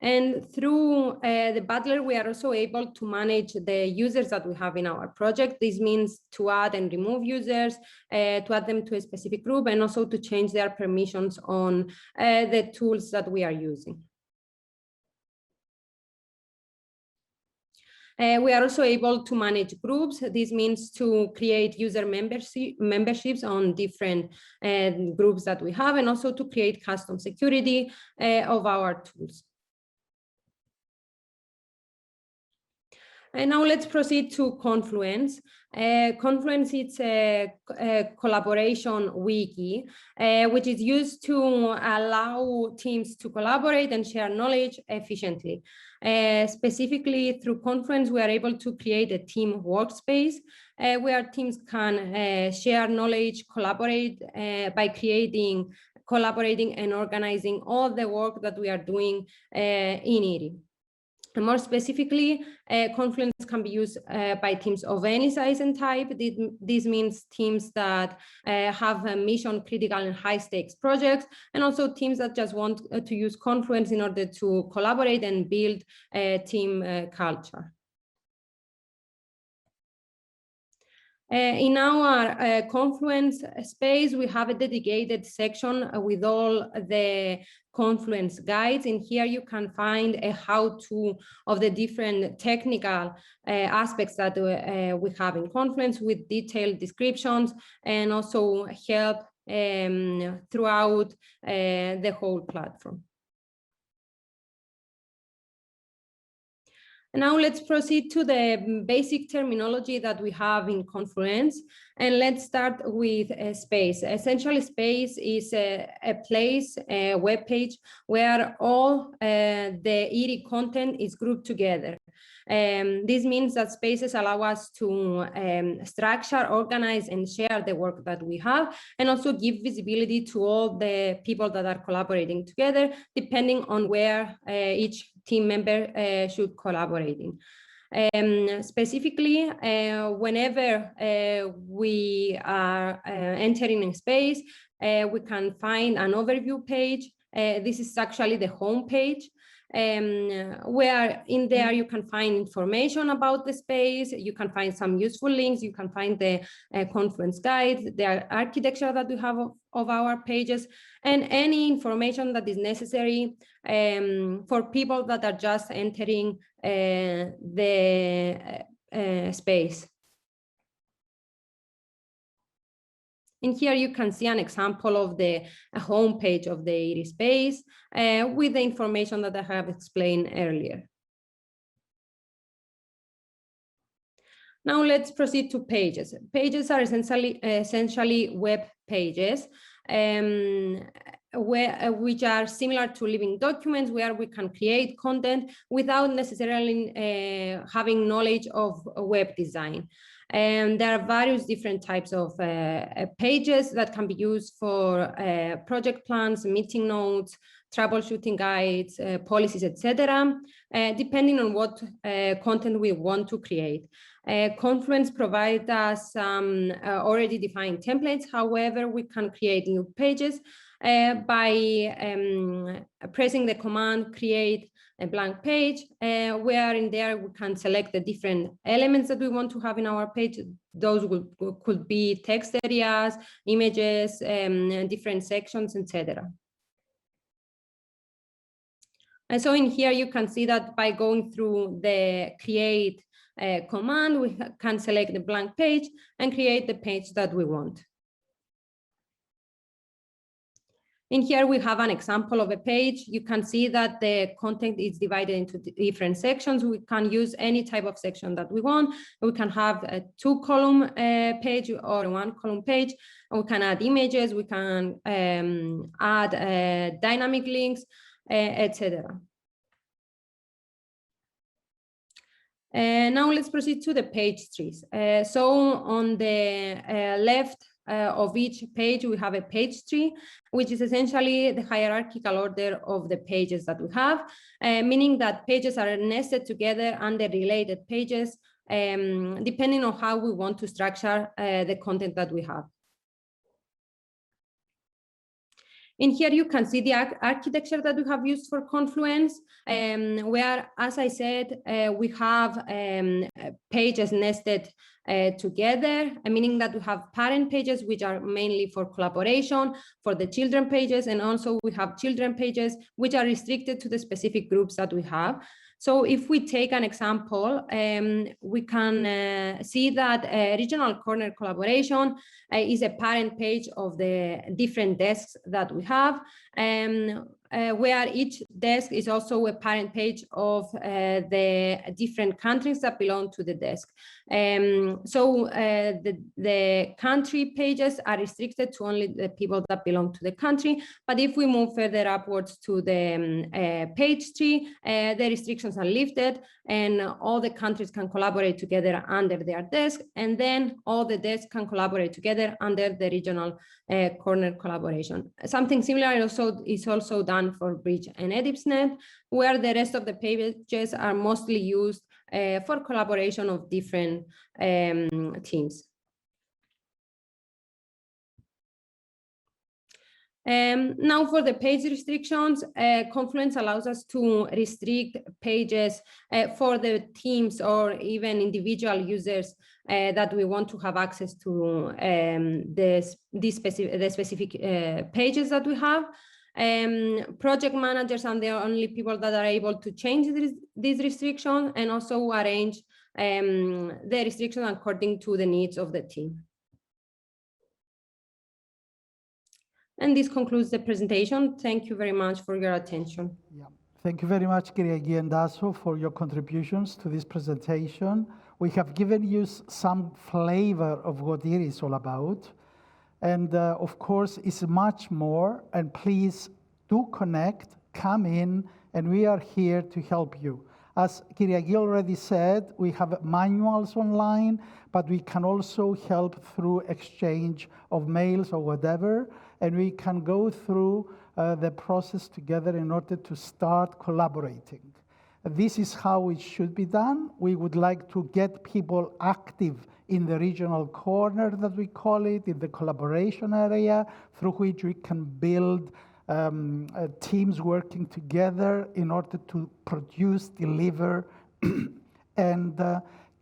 And through the Butler, we are also able to manage the users that we have in our project. This means to add and remove users, to add them to a specific group, and also to change their permissions on the tools that we are using. We are also able to manage groups. This means to create user memberships on different groups that we have, and also to create custom security of our tools. And now let's proceed to Confluence. Confluence is a collaboration wiki, which is used to allow teams to collaborate and share knowledge efficiently. Specifically, through Confluence, we are able to create a team workspace where teams can share knowledge, collaborate by collaborating and organizing all the work that we are doing in ERI. And more specifically, Confluence can be used by teams of any size and type. This means teams that have a mission critical and high stakes projects, and also teams that just want to use Confluence in order to collaborate and build a team culture. In our Confluence space, we have a dedicated section with all the Confluence guides. In here, you can find a how-to of the different technical aspects that we have in Confluence, with detailed descriptions and also help throughout the whole platform. Now let's proceed to the basic terminology that we have in Confluence, and let's start with a space. Essentially, space is a place, a web page where all the ERI content is grouped together. This means that spaces allow us to structure, organize, and share the work that we have, and also give visibility to all the people that are collaborating together, depending on where each team member should collaborate in. Specifically, whenever we are entering a space, we can find an overview page. This is actually the home page. Where in there you can find information about the space, you can find some useful links, you can find the Confluence guide, the architecture that we have of our pages, and any information that is necessary for people that are just entering the space. In here, you can see an example of the homepage of the ERI space with the information that I have explained earlier. Now let's proceed to pages. Pages are essentially web pages, which are similar to living documents where we can create content without necessarily having knowledge of web design. And there are various different types of pages that can be used for project plans, meeting notes, troubleshooting guides, policies, etc., depending on what content we want to create. Confluence provides us some already defined templates. However, we can create new pages by pressing the command create a blank page, where in there we can select the different elements that we want to have in our page. Those could be text areas, images, different sections, etc. And so in here you can see that by going through the create command, we can select the blank page and create the page that we want. In here, we have an example of a page. You can see that the content is divided into different sections. We can use any type of section that we want. We can have a 2-column page or a 1-column page. We can add images. We can add dynamic links, etc. Now let's proceed to the page trees. So on the left of each page, we have a page tree, which is essentially the hierarchical order of the pages that we have, meaning that pages are nested together under related pages, depending on how we want to structure the content that we have. In here, you can see the architecture that we have used for Confluence, where, as I said, we have pages nested together, meaning that we have parent pages, which are mainly for collaboration, for the children pages, and also we have children pages, which are restricted to the specific groups that we have. So if we take an example, we can see that regional corner collaboration is a parent page of the different desks that we have, where each desk is also a parent page of the different countries that belong to the desk. So the country pages are restricted to only the people that belong to the country. But if we move further upwards to the page tree, the restrictions are lifted and all the countries can collaborate together under their desk. And then all the desks can collaborate together under the regional corner collaboration. Something similar is also done for Bridge and EdipsNet, where the rest of the pages are mostly used for collaboration of different teams. Now for the page restrictions, Confluence allows us to restrict pages for the teams or even individual users that we want to have access to the specific pages that we have. Project managers are the only people that are able to change these restrictions and also arrange the restrictions according to the needs of the team. And this concludes the presentation. Thank you very much for your attention. Yeah. Thank you very much, Kyriaki and Dasso, for your contributions to this presentation. We have given you some flavor of what it is all about. And of course, it's much more. And please do connect, come in, and we are here to help you. As Kyriaki already said, we have manuals online, but we can also help through exchange of mails or whatever. And we can go through the process together in order to start collaborating. This is how it should be done. We would like to get people active in the regional corner, that we call it, in the collaboration area, through which we can build teams working together in order to produce, deliver, and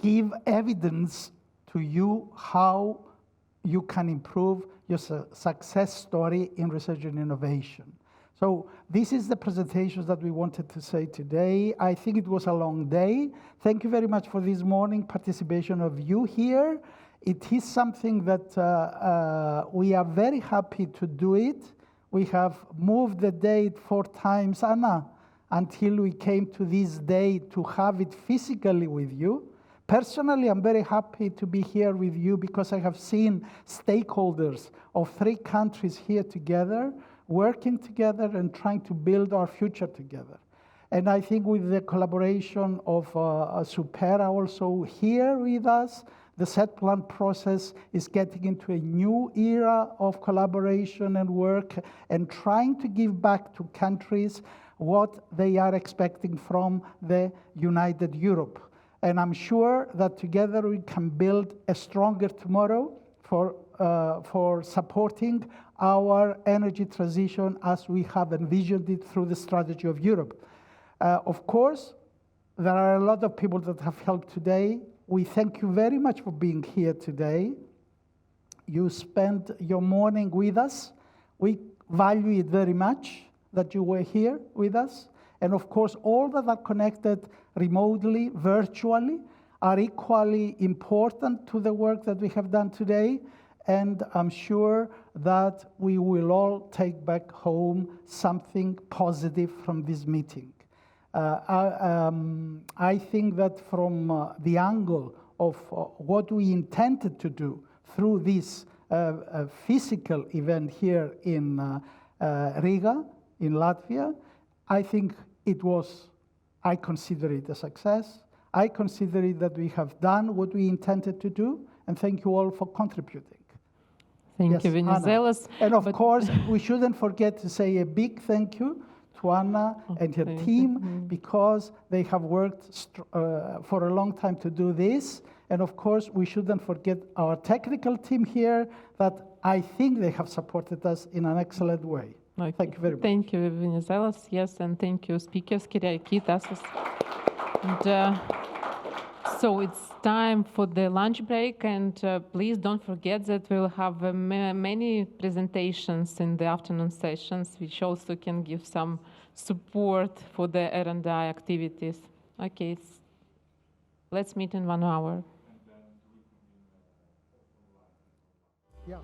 give evidence to you how you can improve your success story in research and innovation. So this is the presentations that we wanted to say today. I think it was a long day. Thank you very much for this morning participation of you here. It is something that we are very happy to do it. We have moved the date 4 times, Anna, until we came to this day to have it physically with you. Personally, I'm very happy to be here with you because I have seen stakeholders of 3 countries here together, working together and trying to build our future together. And I think with the collaboration of SUPEERA also here with us, the set plan process is getting into a new era of collaboration and work and trying to give back to countries what they are expecting from the United Europe. And I'm sure that together we can build a stronger tomorrow for supporting our energy transition as we have envisioned it through the strategy of Europe. Of course, there are a lot of people that have helped today. We thank you very much for being here today. You spent your morning with us. We value it very much that you were here with us. And of course, all that are connected remotely, virtually, are equally important to the work that we have done today. And I'm sure that we will all take back home something positive from this meeting. I think that from the angle of what we intended to do through this physical event here in Riga, in Latvia, I think I consider it a success. I consider it that we have done what we intended to do, and thank you all for contributing. Thank you, Venizelos. And of course, we shouldn't forget to say a big thank you to Anna and her team, because they have worked for a long time to do this. And of course, we shouldn't forget our technical team here, that I think they have supported us in an excellent way. Okay. Thank you very much. Thank you, Venizelos. Yes, and thank you, speakers, Kyriakitas. And so it's time for the lunch break, and please don't forget that we'll have many presentations in the afternoon sessions, which also can give some support for the R&I activities. Okay, let's meet in 1 hour. Yeah.